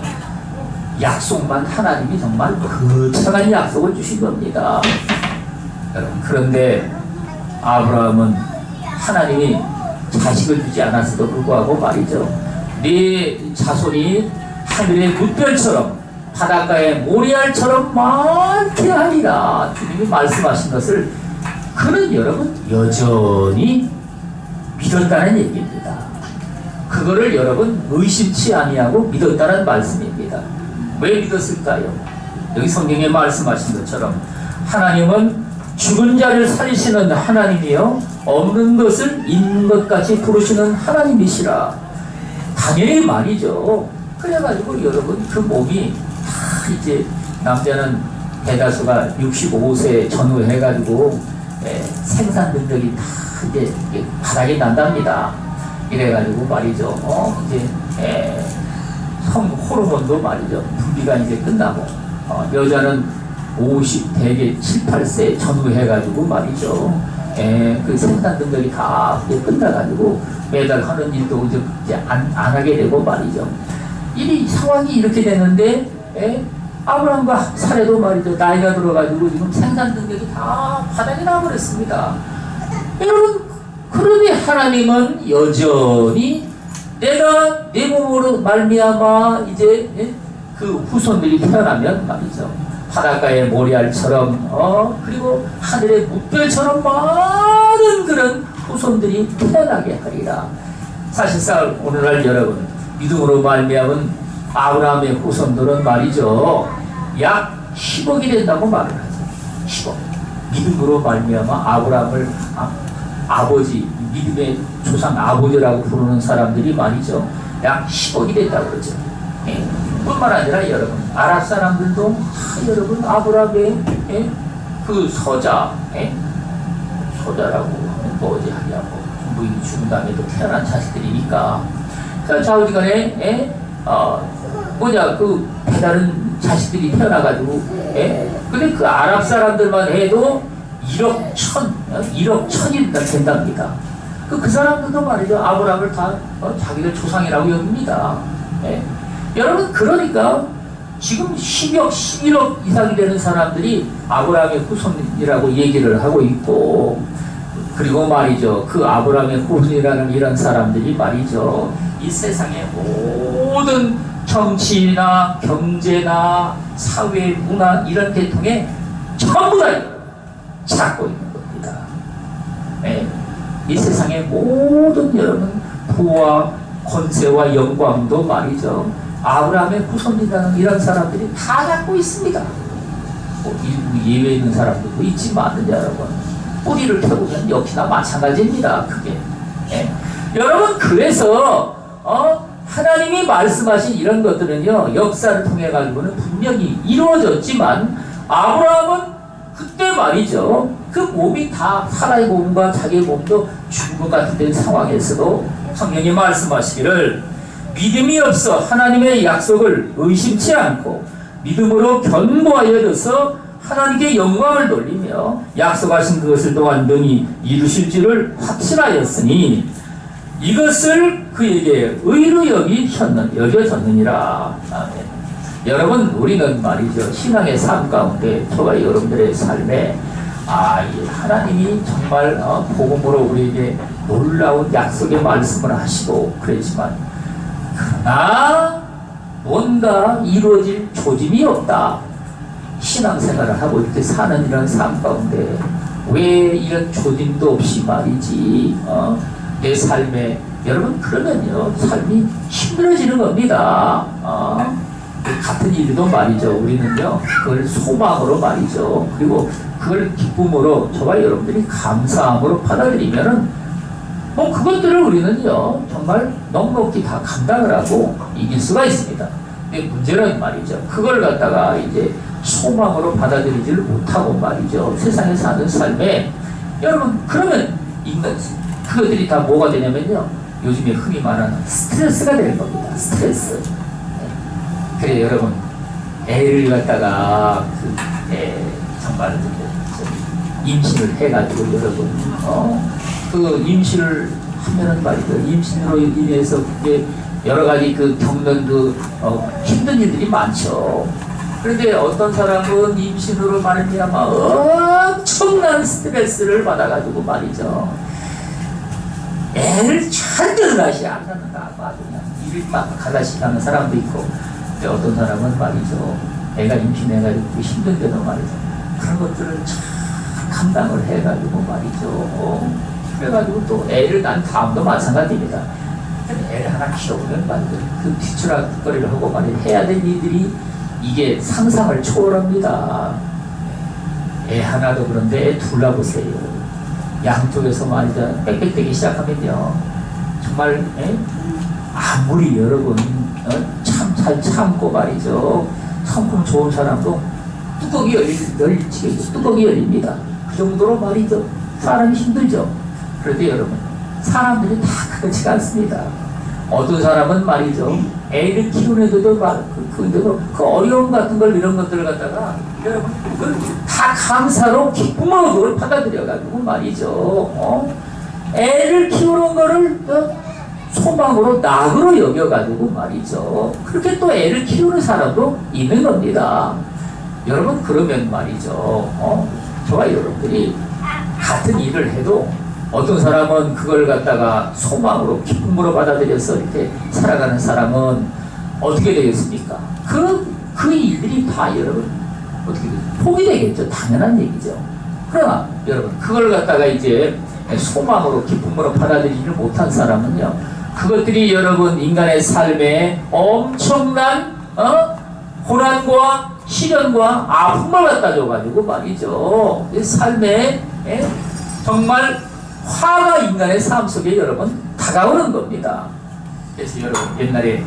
약속만 하나님이 정말 거창한 약속을 주신 겁니다. 여러분, 그런데 아브라함은 하나님이 자식을 주지 않았어도 불구하고 말이죠. 네 자손이 하늘의 물결처럼 바닷가의 모래알처럼 많게 하리라. 주님이 말씀하신 것을 그는 여러분 여전히 믿었다는 얘기입니다. 그거를 여러분 의심치 아니하고 믿었다는 말씀입니다. 왜 믿었을까요? 여기 성경에 말씀하신 것처럼 하나님은 죽은 자를 살리시는 하나님이요 없는 것을 있는 것 같이 부르시는 하나님이시라. 당연히 말이죠. 그래가지고 여러분 그 몸이 다 이제 남자는 대다수가 65세 전후 해가지고 생산 능력이 다 이제 바닥이 난답니다. 이래가지고 말이죠. 이제 성 호르몬도 말이죠. 분비가 이제 끝나고 여자는 50 대개 7, 8세 전후 해가지고 말이죠. 그 생산 능력이 다 이제 끝나가지고 매달 하는 일도 이제 안 하게 되고 말이죠. 상황이 이렇게 되는데 아브라함과 사례도 말이죠. 나이가 들어가지고 지금 생산 능력이 다 바닥이 나버렸습니다. 여러분, 그러니 하나님은 여전히 내가 내 몸으로 말미암아 이제 그 후손들이 태어나면 말이죠. 바닷가의 모래알처럼 그리고 하늘의 물결처럼 많은 그런 후손들이 태어나게 하리라. 사실상 오늘날 여러분 믿음으로 말미암은 아브라함의 후손들은 말이죠. 약 10억이 된다고 말을 하죠. 10억. 믿음으로 말미암아 아브라함을 아버지, 믿음의 조상 아버지라고 부르는 사람들이 말이죠. 약 10억이 된다고 그러죠. 뿐만 아니라 여러분 아랍 사람들도 여러분 아브라함의 그 서자라고 하면 뭐 어디 하냐고 부인이 죽은 다음에도 태어난 자식들이니까 자우지간에 그 다른 자식들이 태어나가지고 근데 그 아랍 사람들만 해도 1억 1000이 된답니다. 그 사람들도 말이죠. 아브라함을 다 자기들 조상이라고 여깁니다. 여러분, 그러니까 지금 10억, 11억 이상이 되는 사람들이 아브라함의 후손이라고 얘기를 하고 있고, 그리고 말이죠. 그 아브라함의 후손이라는 이런 사람들이 말이죠. 이 세상의 모든 정치나 경제나 사회, 문화 이런 계통에 전부 다 찾고 있는 겁니다. 이 세상의 모든 여러분 부와 권세와 영광도 말이죠. 아브라함의 후손이라는 이런 사람들이 다 갖고 있습니다. 일부 예외 있는 사람들도 있지만 여러분 뿌리를 펴보면 역시나 마찬가지입니다. 그게 여러분 그래서 하나님이 말씀하신 이런 것들은요 역사를 통해 가지고는 분명히 이루어졌지만 아브라함은 그때 말이죠 그 몸이 다 사라의 몸과 자기의 몸도 죽은 것 같은 상황에서도 성경이 말씀하시기를 믿음이 없어 하나님의 약속을 의심치 않고 믿음으로 견고하여져서 하나님께 영광을 돌리며 약속하신 그것을 또한 능히 이루실 줄을 확신하였으니 이것을 그에게 의로 여겨졌느니라. 아멘. 여러분 우리는 말이죠 신앙의 삶 가운데 저와 여러분들의 삶에 이 하나님이 정말 복음으로 우리에게 놀라운 약속의 말씀을 하시고 그랬지만 그러나 뭔가 이루어질 조짐이 없다. 신앙생활을 하고 이렇게 사는 이런 삶 가운데 왜 이런 조짐도 없이 말이지 내 삶에 여러분 그러면요 삶이 힘들어지는 겁니다. 같은 일도 말이죠 우리는요 그걸 소망으로 말이죠 그리고 그걸 기쁨으로 저와 여러분들이 감사함으로 받아들이면은 뭐 그것들을 우리는요 정말 넉넉히 다 감당을 하고 이길 수가 있습니다. 근데 문제는 말이죠. 그걸 갖다가 이제 소망으로 받아들이지를 못하고 말이죠. 세상에 사는 삶에 여러분 그러면 인간 그것들이 다 뭐가 되냐면요. 요즘에 흔히 말하는 스트레스가 되는 겁니다. 스트레스. 네. 그래 여러분 애를 갖다가 정말 임신을 해가지고 여러분 그 임신을 하면은 말이죠. 임신으로 인해서 여러 가지 그 겪는 힘든 일들이 많죠. 그런데 어떤 사람은 임신으로 말미암아 엄청난 스트레스를 받아가지고 말이죠. 애를 절대로 안 낳는다. 아주 그냥 일만 가다시 하는 사람도 있고, 근데 어떤 사람은 말이죠. 애가 임신해가지고 힘든데도 말이죠. 그런 것들을 참 감당을 해가지고 말이죠. 그래가지고 또 애를 낳은 다음도 마찬가지입니다. 애를 하나 키워보면 말이죠. 그 뒤치락거리를 하고 말이죠. 해야 될 일들이 이게 상상을 초월합니다. 애 하나도 그런데 애 둘 낳아보세요. 양쪽에서 말이죠. 빽빽대기 시작하면요. 정말 아무리 여러분 참 잘 참고 말이죠. 성품 좋은 사람도 뚜껑이 뚜껑이 열립니다. 그 정도로 말이죠. 사람이 힘들죠. 그런데 여러분 사람들이 다 그렇지가 않습니다. 어떤 사람은 말이죠. 애를 키우는데도 그 어려움 같은 걸 이런 것들을 갖다가 여러분 그걸 다 감사로 기쁨으로 그걸 받아들여가지고 말이죠. 애를 키우는 거를 소망으로 낙으로 여겨가지고 말이죠. 그렇게 또 애를 키우는 사람도 있는 겁니다. 여러분 그러면 말이죠. 저와 여러분들이 같은 일을 해도 어떤 사람은 그걸 갖다가 소망으로 기쁨으로 받아들여서 이렇게 살아가는 사람은 어떻게 되겠습니까? 그 일들이 다 여러분 어떻게 포기되겠죠. 당연한 얘기죠. 그러나 여러분 그걸 갖다가 이제 소망으로 기쁨으로 받아들이지 못한 사람은요. 그것들이 여러분 인간의 삶에 엄청난 고난과 시련과 아픔을 갖다 줘가지고 말이죠. 삶에 정말 화가 인간의 삶 속에 여러분 다가오는 겁니다. 그래서 여러분 옛날에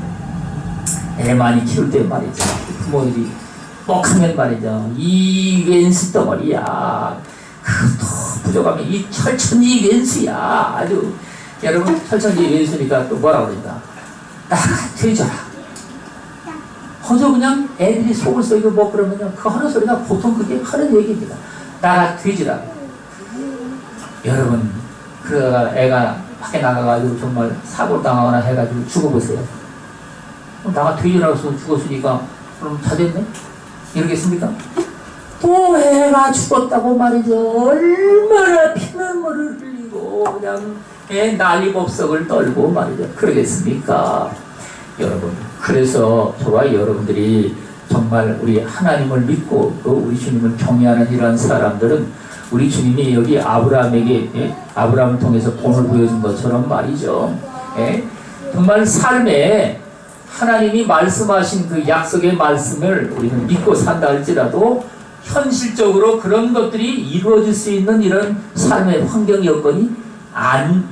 애 많이 키울 때 말이죠. 부모들이 뻑하면 말이죠. 이 왼수 덩어리야. 그것도 부족하면 이 철천지 왼수야. 아주 여러분 철천지 왼수니까 또 뭐라고 그러니까 나가 되져라. 허저 그냥 애들이 속을 썩이고 뭐 그러면요. 그 하는 소리가 보통 그게 하는 얘기입니다. 나가 되지라. 여러분 그러다가 애가 밖에 나가가지고 정말 사고를 당하거나 해가지고 죽어보세요. 나가 돼지라고 해서 죽었으니까 그럼 다 됐네? 이러겠습니까? 또 애가 죽었다고 말이죠. 얼마나 피눈물을 흘리고 그냥 난리법석을 떨고 말이죠. 그러겠습니까? 여러분 그래서 저와 여러분들이 정말 우리 하나님을 믿고 또 우리 주님을 경외하는 이러한 사람들은 우리 주님이 여기 아브라함에게 아브라함을 통해서 본을 보여준 것처럼 말이죠. 정말 삶에 하나님이 말씀하신 그 약속의 말씀을 우리는 믿고 산다 할지라도 현실적으로 그런 것들이 이루어질 수 있는 이런 삶의 환경 여건이 안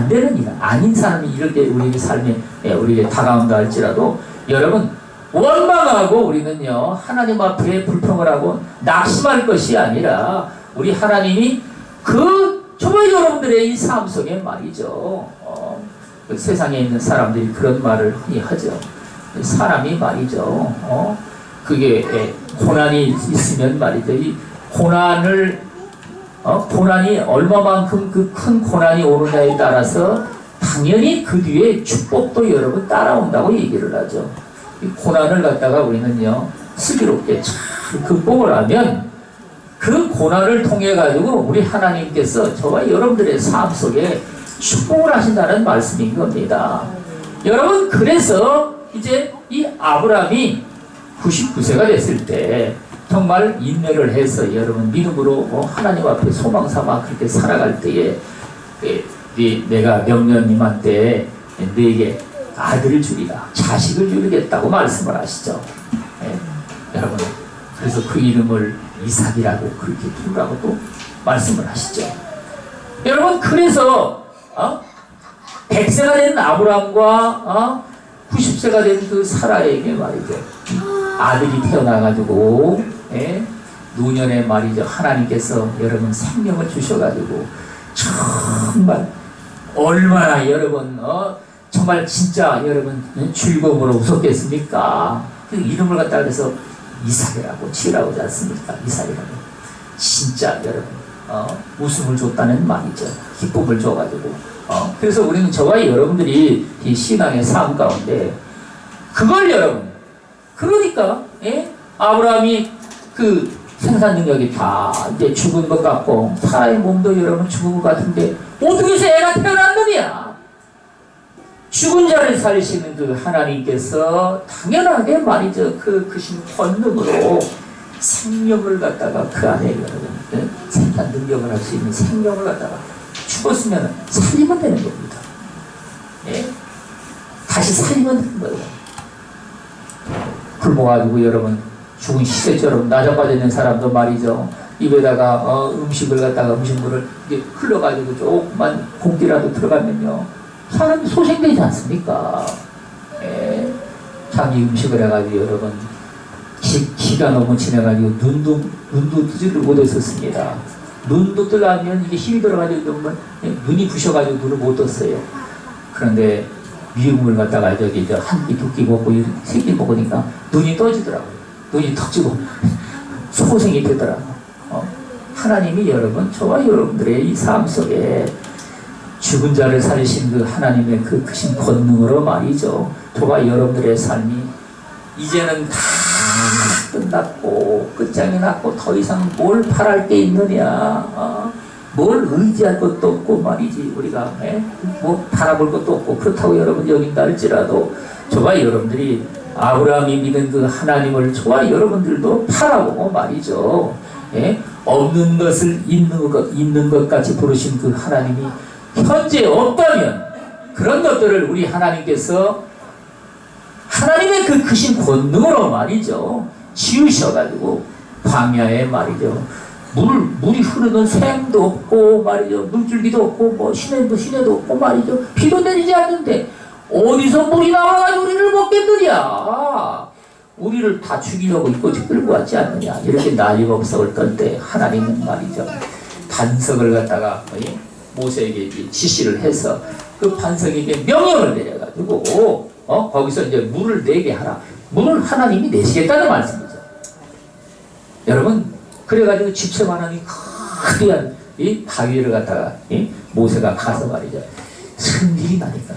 되는 일, 아닌 사람이 이렇게 우리의 삶에 우리에게 다가온다 할지라도 여러분 원망하고 우리는요 하나님 앞에 불평을 하고 낙심할 것이 아니라 우리 하나님이 저와 여러분들의 이 삶 속에 말이죠. 그 세상에 있는 사람들이 그런 말을 흔히 하죠. 사람이 말이죠. 그게 고난이 있으면 말이죠. 이 고난이 얼마만큼 그 큰 고난이 오느냐에 따라서 당연히 그 뒤에 축복도 여러분 따라온다고 얘기를 하죠. 이 고난을 갖다가 우리는요 슬기롭게 잘 극복을 하면 그 고난을 통해 가지고 우리 하나님께서 저와 여러분들의 삶 속에 축복을 하신다는 말씀인 겁니다. 여러분 그래서 이제 이 아브라함이 99세가 됐을 때 정말 인내를 해서 여러분 믿음으로 하나님 앞에 소망 삼아 그렇게 살아갈 때에 내가 명령님한테 너에게 아들을 주리라 자식을 주리겠다고 말씀을 하시죠. 여러분 그래서 그 이름을 이삭이라고 그렇게 부르라고 또 말씀을 하시죠. 여러분 그래서 100세가 된 아브라함과 90세가 된 그 사라에게 말이죠. 아들이 태어나가지고 노년에 말이죠. 하나님께서 여러분 생명을 주셔가지고 정말 얼마나 여러분 정말 진짜 여러분 즐거움으로 웃었겠습니까? 그 이름을 갖다가 그래서 이삭이라고 지으라고 하지 않습니까? 이삭이라고. 진짜 여러분 웃음을 줬다는 말이죠. 기쁨을 줘가지고 그래서 우리는 저와 여러분들이 이 신앙의 삶 가운데 그걸 여러분 그러니까 아브라함이 그 생산 능력이 다 이제 죽은 것 같고 사라의 몸도 여러분 죽은 것 같은데 어떻게 해서 애가 태어났느냐? 죽은 자를 살리시는 그 하나님께서 당연하게 말이죠. 그신 권능으로 생명을 갖다가 그 안에 여러분 생산 능력을 할 수 있는 생명을 갖다가 죽었으면 살리면 되는 겁니다. 다시 살리면 되는 거예요. 굶어가지고 여러분 죽은 시체처럼 나자빠져 있는 사람도 말이죠. 입에다가 음식을 갖다가 음식물을 이게 흘러가지고 조금만 공기라도 들어가면요 사람이 소생되지 않습니까? 자기 음식을 해가지고 여러분 기가 너무 지나가지고 눈도 뜨지를 못했었습니다. 눈도 뜨려면 이게 힘이 들어가지고 눈이 부셔가지고 눈을 못 떴어요. 그런데 미음을 갖다가 저기 한 끼, 두 끼 먹고 세 끼 먹으니까 눈이 떠지더라고요. 눈이 턱지고 소생이 되더라고요. 하나님이 여러분 저와 여러분들의 이 삶 속에 죽은 자를 살리신 그 하나님의 그 크신 권능으로 말이죠. 저와 여러분들의 삶이 이제는 다 끝났고 끝장이 났고 더 이상 뭘 바랄 게 있느냐, 뭘 의지할 것도 없고 말이지. 우리가 뭐 바라볼 것도 없고 그렇다고 여러분 여긴다 할지라도 저와 여러분들이 아브라함이 믿은 그 하나님을 저와 여러분들도 바라보고 말이죠. 없는 것을 있는 것 같이 부르신 그 하나님이 현재 없다면 그런 것들을 우리 하나님께서 하나님의 그 크신 권능으로 말이죠 지으셔가지고 광야에 말이죠 물이 흐르는 샘도 없고 말이죠 물줄기도 없고 뭐 시내도 없고 말이죠 비도 내리지 않는데 어디서 물이 나와가지고 우리를 먹겠느냐, 우리를 다 죽이려고 이꼬지 끌고 왔지 않느냐 이렇게 난리법석을 떨 때 하나님은 말이죠 반석을 갖다가 모세에게 지시를 해서 그 반석에게 명령을 내려가지고 거기서 이제 물을 내게 하라. 물을 하나님이 내시겠다는 말씀이죠. 여러분 그래가지고 집채만한 크리한 이 바위를 갖다가 모세가 가서 말이죠 승질이 나니까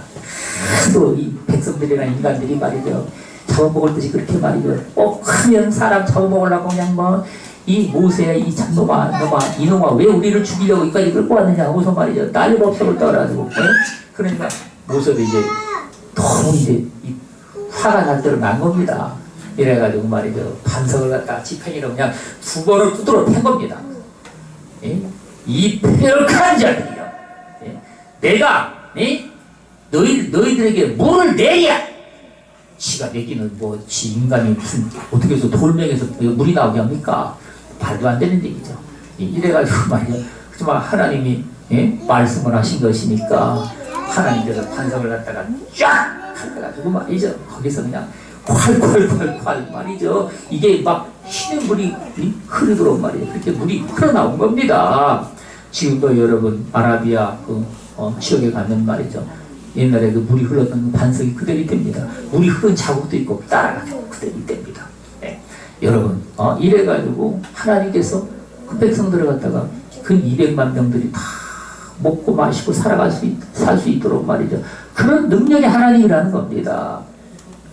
또 이 백성들이나 인간들이 말이죠 잡아먹을 듯이 그렇게 말이죠 크면 사람 잡아먹으려고 그냥 이 모세의 이 참놈아 이놈아 왜 우리를 죽이려고 여기까지 끌고 왔느냐 하고서 말이죠 난리법석을 떠가지고 그러니까 모세도 이제 너무 이제 화가 날 대로 난 겁니다. 이래가지고 말이죠 반석을 갖다가 지팡이로 그냥 두 번을 두드러 팬 겁니다. 이 폐역한 자들이요 내가 너희들에게 물을 내야 지가 내기는 지 인간이 무슨 어떻게 해서 돌멩이에서 물이 나오게 합니까? 말도 안 되는 얘기죠. 이래가지고 말이죠. 하지만 하나님이 말씀을 하신 것이니까 하나님께서 반석을 갖다가 쫙 해가지고 말이죠. 거기서 그냥 콸콸콸콸 말이죠. 이게 막 시냇물이 흐르도록 말이죠. 그렇게 물이 흘러나온 겁니다. 지금도 여러분 아라비아 지역에 가면 말이죠. 옛날에 그 물이 흘렀던 그 반석이 그대로 있답니다. 물이 흐른 자국도 있고 따라가지고 그대로 있답니다. 여러분 이래가지고 하나님께서 그 백성들을 갖다가 그 200만 명들이 다 먹고 마시고 살 수 있도록 말이죠. 그런 능력이 하나님이라는 겁니다.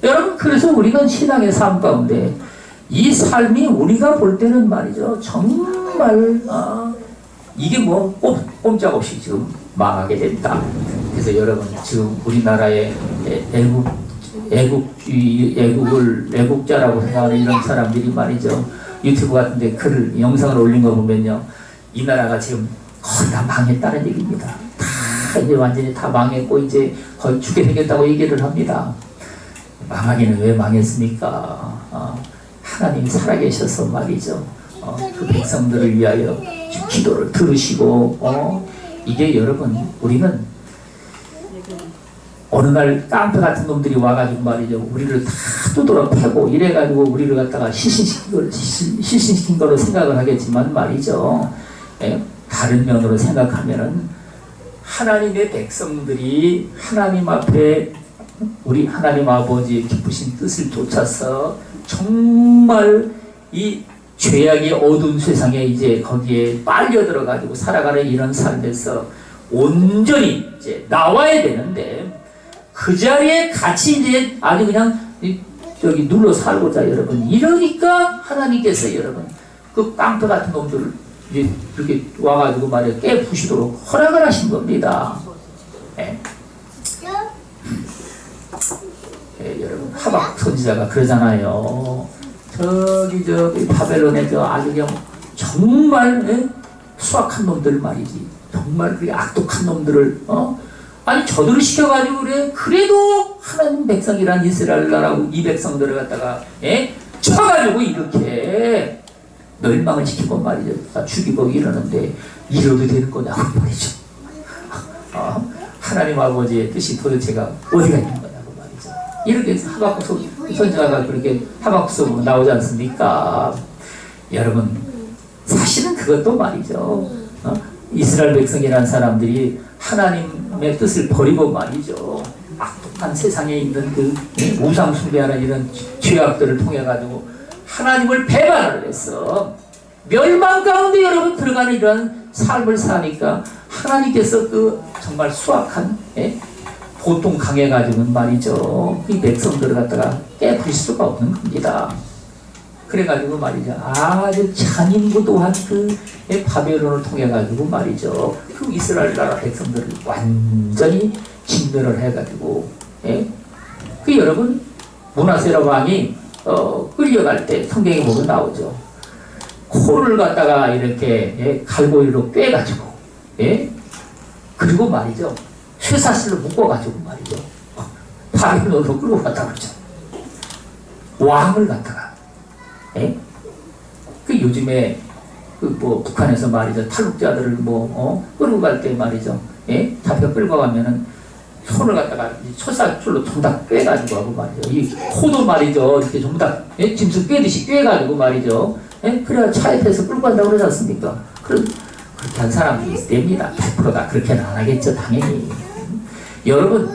여러분 그래서 우리는 신앙의 삶 가운데 이 삶이 우리가 볼 때는 말이죠. 정말 이게 꼼짝없이 지금 망하게 된다. 그래서 여러분 지금 우리나라의 애국자라고 생각하는 이런 사람들이 말이죠. 유튜브 같은데 영상을 올린 거 보면요. 이 나라가 지금 거의 다 망했다는 얘기입니다. 다 이제 완전히 다 망했고 이제 거의 죽게 생겼다고 얘기를 합니다. 망하기는 왜 망했습니까? 하나님이 살아계셔서 말이죠. 그 백성들을 위하여 기도를 들으시고 이게 여러분 우리는 어느 날 깡패 같은 놈들이 와가지고 말이죠. 우리를 다 두드러 패고 이래가지고 우리를 갖다가 시신시킨 거로 생각을 하겠지만 말이죠. 예? 다른 면으로 생각하면은 하나님의 백성들이 하나님 앞에 우리 하나님 아버지의 기쁘신 뜻을 좇아서 정말 이 죄악의 어두운 세상에 이제 거기에 빨려 들어가지고 살아가는 이런 삶에서 온전히 이제 나와야 되는데 그 자리에 같이 이제 아주 그냥 저기 눌러 살고자 여러분 이러니까 하나님께서 여러분 그 깡패 같은 놈들을 이제 이렇게 와가지고 말이야 깨부시도록 허락을 하신 겁니다. 예. 예, 여러분 하박 선지자가 그러잖아요. 저기 바벨론에 저 아주 그냥 정말 예? 수악한 놈들 말이지. 정말 그 악독한 놈들을 아니 저들을 시켜가지고 그래 그래도 하나님 백성이란 이스라엘 나라고 이 백성들을 갖다가 예? 쳐가지고 이렇게 멸망을 시키고 말이죠. 다 죽이고 이러는데 이러도 되는 거냐고 말이죠. 하나님 아버지의 뜻이 도대체가 어디가 있는 거냐고 말이죠. 이렇게 하박국 선지자가 그렇게 하박국서로 나오지 않습니까? 여러분 사실은 그것도 말이죠. 이스라엘 백성이라는 사람들이 하나님의 뜻을 버리고 말이죠. 악독한 세상에 있는 그 우상 숭배하는 이런 죄악들을 통해 가지고 하나님을 배반을 해서 멸망 가운데 여러분 들어가는 이런 삶을 사니까 하나님께서 그 정말 수악한 보통 강해가지고는 말이죠. 이 백성들을 갖다가 깨부실 수가 없는 겁니다. 그래가지고 말이죠. 아주 잔인무도한 그 바벨론을 통해가지고 말이죠. 그 이스라엘 나라 백성들을 완전히 진멸을 해가지고, 그 여러분, 므낫세 왕이, 끌려갈 때 성경에 보면 나오죠. 코를 갖다가 이렇게, 갈고리로 꿰가지고, 그리고 말이죠. 쇠사슬로 묶어가지고 말이죠. 바벨론으로 끌고 갔다 그러죠. 왕을 갖다가. 그 요즘에 그 뭐 북한에서 말이죠 탈북자들을 끌고 갈 때 말이죠 잡혀 끌고 가면은 손을 갖다가 촛살줄로 전부 다 꿰가지고 하고 말이죠 이 코도 말이죠 이렇게 전부 다 짐승 꿰듯이 꿰가지고 말이죠 그래야 차에 태워서 끌고 간다고 그러지 않습니까? 그렇게 한 사람들이 있답니다. 100%다 그렇게는 안 하겠죠 당연히. 여러분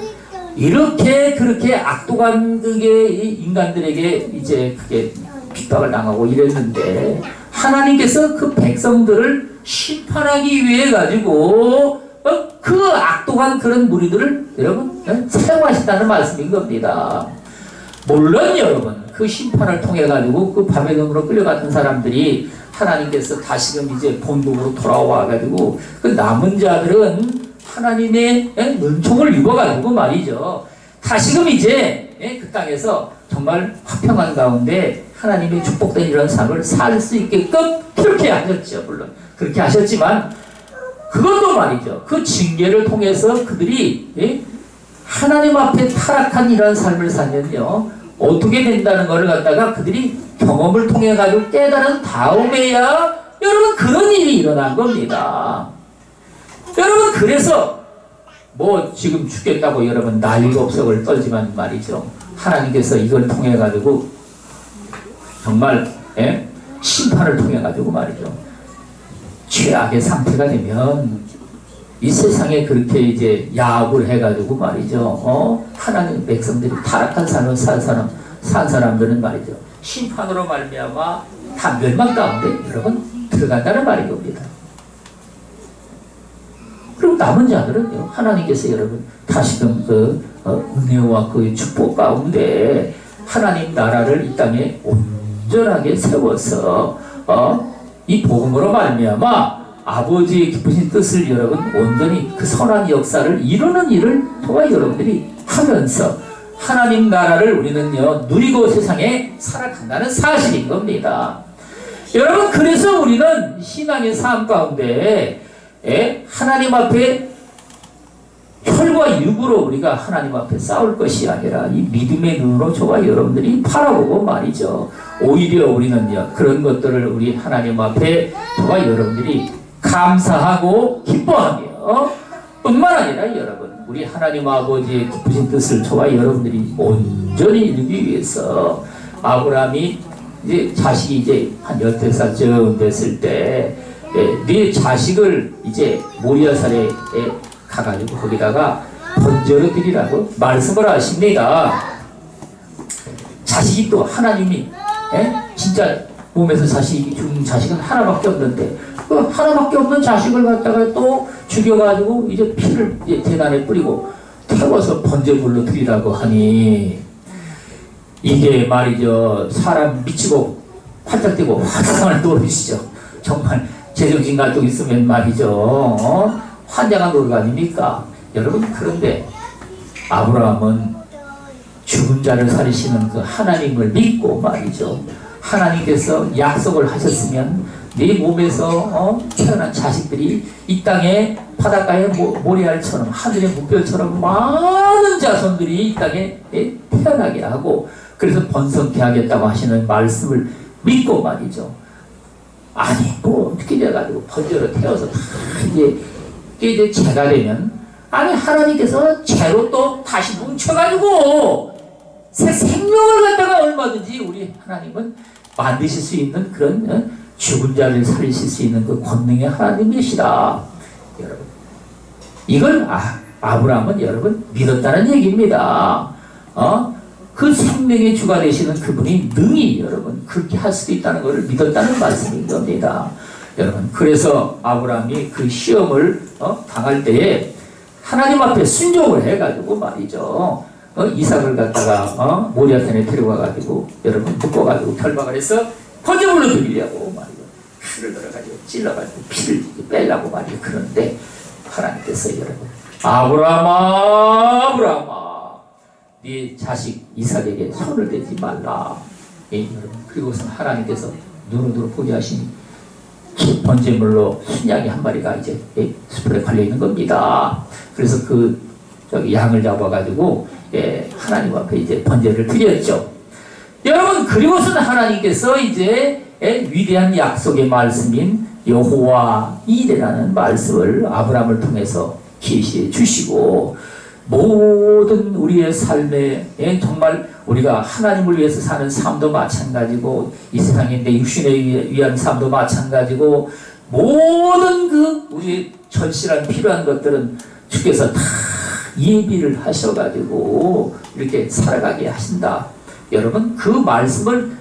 이렇게 그렇게 악독한 그게 인간들에게 이제 그게 핍박을 당하고 이랬는데 하나님께서 그 백성들을 심판하기 위해 가지고 그 악독한 그런 무리들을 여러분 사용하신다는 말씀인 겁니다. 물론 여러분 그 심판을 통해 가지고 그 바벨론으로 끌려갔던 사람들이 하나님께서 다시금 이제 본국으로 돌아와 가지고 그 남은 자들은 하나님의 은총을 입어가지고 말이죠. 다시금 이제 그 땅에서 정말 화평한 가운데 하나님의 축복된 이런 삶을 살 수 있게끔 그렇게 하셨죠. 물론 그렇게 하셨지만 그것도 말이죠. 그 징계를 통해서 그들이 하나님 앞에 타락한 이런 삶을 살면요 어떻게 된다는 것을 갖다가 그들이 경험을 통해 가지고 깨달은 다음에야 여러분 그런 일이 일어난 겁니다. 여러분 그래서 뭐 지금 죽겠다고 여러분 난리가 없어을 떨지만 말이죠. 하나님께서 이걸 통해 가지고 정말 심판을 통해 가지고 말이죠. 최악의 상태가 되면 이 세상에 그렇게 이제 야합을 해 가지고 말이죠. 하나님 백성들이 타락한 삶을 산 사람들은 말이죠. 심판으로 말미암아 다 멸망 가운데 여러분 들어간다는 말인 겁니다. 그리고 남은 자들은요, 하나님께서 여러분, 다시금 그, 은혜와 그 축복 가운데 하나님 나라를 이 땅에 온전하게 세워서, 이 복음으로 말미암아 아버지의 기쁘신 뜻을 여러분, 온전히 그 선한 역사를 이루는 일을 통해 여러분들이 하면서 하나님 나라를 우리는요, 누리고 세상에 살아간다는 사실인 겁니다. 여러분, 그래서 우리는 신앙의 삶 가운데 하나님 앞에 혈과 육으로 우리가 하나님 앞에 싸울 것이 아니라 이 믿음의 눈으로 저와 여러분들이 바라보고 말이죠. 오히려 우리는요 그런 것들을 우리 하나님 앞에 저와 여러분들이 감사하고 기뻐하며 뿐만 아니라 여러분, 우리 하나님 아버지의 기쁘신 뜻을 저와 여러분들이 온전히 이루기 위해서 아브라함이 이제 자식이 이제 한 15살쯤 됐을 때 네 자식을 이제 모리아산에 가가지고 거기다가 번제로 드리라고 말씀을 하십니다. 자식이 또 하나님이 진짜 몸에서 죽은 자식은 하나밖에 없는데 그 하나밖에 없는 자식을 갖다가 또 죽여가지고 이제 피를 제단에 뿌리고 태워서 번제물로 드리라고 하니 이게 말이죠. 사람 미치고 활짝 뛰고 환장하는 노릇이죠. 정말 제정신 갈등 있으면 말이죠. 환장한 노릇 아닙니까? 여러분, 그런데 아브라함은 죽은 자를 살리시는 그 하나님을 믿고 말이죠. 하나님께서 약속을 하셨으면 내 몸에서 태어난 자식들이 이 땅에 바닷가의 모래알처럼 하늘의 물결처럼 많은 자손들이 이 땅에 태어나게 하고 그래서 번성케 하겠다고 하시는 말씀을 믿고 말이죠. 아니 뭐 어떻게 돼가지고 번제로 태워서 다 이제 죄가 되면 아니 하나님께서 죄로 또 다시 뭉쳐가지고 새 생명을 갖다가 얼마든지 우리 하나님은 만드실 수 있는 그런 죽은 자를 살리실 수 있는 그 권능의 하나님이시다. 여러분, 이걸 아브라함은 여러분 믿었다는 얘기입니다. 그 생명의 주가 되시는 그분이 능히 여러분 그렇게 할 수도 있다는 것을 믿었다는 말씀인 겁니다. 여러분, 그래서 아브라함이 그 시험을 당할 때에 하나님 앞에 순종을 해가지고 말이죠. 이삭을 갖다가 모리아산에 데려가가지고 여러분 묶어가지고 결박을 해서 번제물로 드리려고 말이죠. 칼을 들어가지고 찔러가지고 피를 빼려고 말이죠. 그런데 하나님께서 여러분 아브라함아 네 자식 이삭에게 손을 대지 말라. 여러분, 그리고서 하나님께서 눈으로 보게 하시니 번제물로 순양이 한 마리가 이제 숯불에 걸려 있는 겁니다. 그래서 그 양을 잡아가지고 하나님 앞에 이제 번제를 드렸죠. 여러분, 그리고서는 하나님께서 이제 위대한 약속의 말씀인 여호와 이레라는 말씀을 아브라함을 통해서 계시해 주시고 모든 우리의 삶에 정말 우리가 하나님을 위해서 사는 삶도 마찬가지고 이 세상에 내 육신에 위한 삶도 마찬가지고 모든 그 우리 절실한 필요한 것들은 주께서 다 예비를 하셔가지고 이렇게 살아가게 하신다. 여러분, 그 말씀을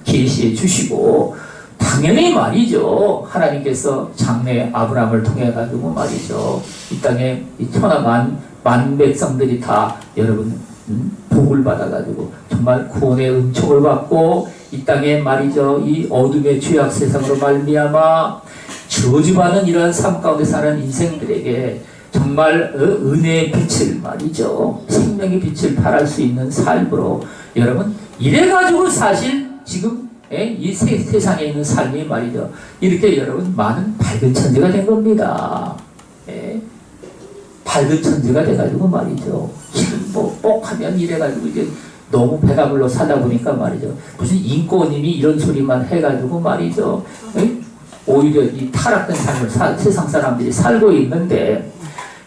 계시해 주시고 당연히 말이죠. 하나님께서 장래 아브라함을 통해 가지고 말이죠. 이 땅에 이 천하 만 백성들이 다 여러분 복을 받아가지고 정말 구원의 은총을 받고 이 땅에 말이죠. 이 어둠의 죄악 세상으로 말미암아 저주받은 이러한 삶 가운데 사는 인생들에게 정말 은혜의 빛을 말이죠. 생명의 빛을 발할 수 있는 삶으로 여러분 이래가지고 사실 지금 이 세상에 있는 삶이 말이죠. 이렇게 여러분 많은 밝은 천재가 된 겁니다. 밝은 천재가 돼가지고 말이죠. 지금 뭐 뻑하면 이래가지고 이제 너무 배가 불러 살다 보니까 말이죠. 무슨 인권님이 이런 소리만 해가지고 말이죠. 오히려 이 타락된 삶을 세상 사람들이 살고 있는데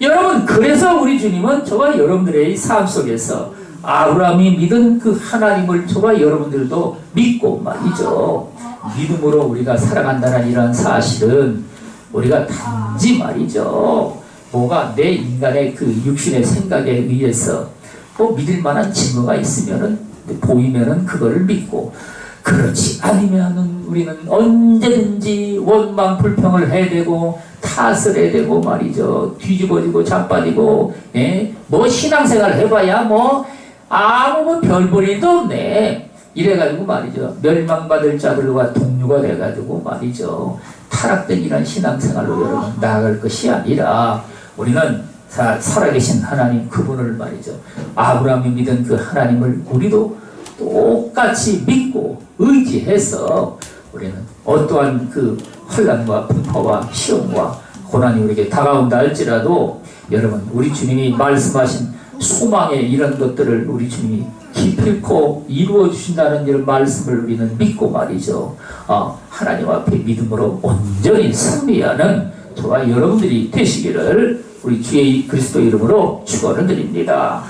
여러분, 그래서 우리 주님은 저와 여러분들의 삶 속에서 아브라함이 믿은 그 하나님을 저와 여러분들도 믿고 말이죠. 믿음으로 우리가 살아간다는 이런 사실은 우리가 단지 말이죠. 뭐가 내 인간의 그 육신의 생각에 의해서 뭐 믿을 만한 증거가 있으면은 보이면은 그거를 믿고 그렇지 아니면은 우리는 언제든지 원망 불평을 해대고 탓을 해대고 말이죠. 뒤집어지고 자빠지고 뭐 신앙생활 해봐야 뭐 아무 별 볼 일도 없네. 이래가지고 말이죠. 멸망받을 자들과 동료가 돼가지고 말이죠. 타락된 이런 신앙생활로 여러분 나아갈 것이 아니라 우리는 살아계신 하나님 그분을 말이죠. 아브라함이 믿은 그 하나님을 우리도 똑같이 믿고 의지해서 우리는 어떠한 그 환난과 풍파와 시험과 고난이 우리에게 다가온다 할지라도 여러분 우리 주님이 말씀하신 소망의 이런 것들을 우리 주님이 기필코 이루어 주신다는 이런 말씀을 우리는 믿고 말이죠. 하나님 앞에 믿음으로 온전히 승리하는 저와 여러분들이 되시기를 우리 주의 그리스도 이름으로 축원을 드립니다.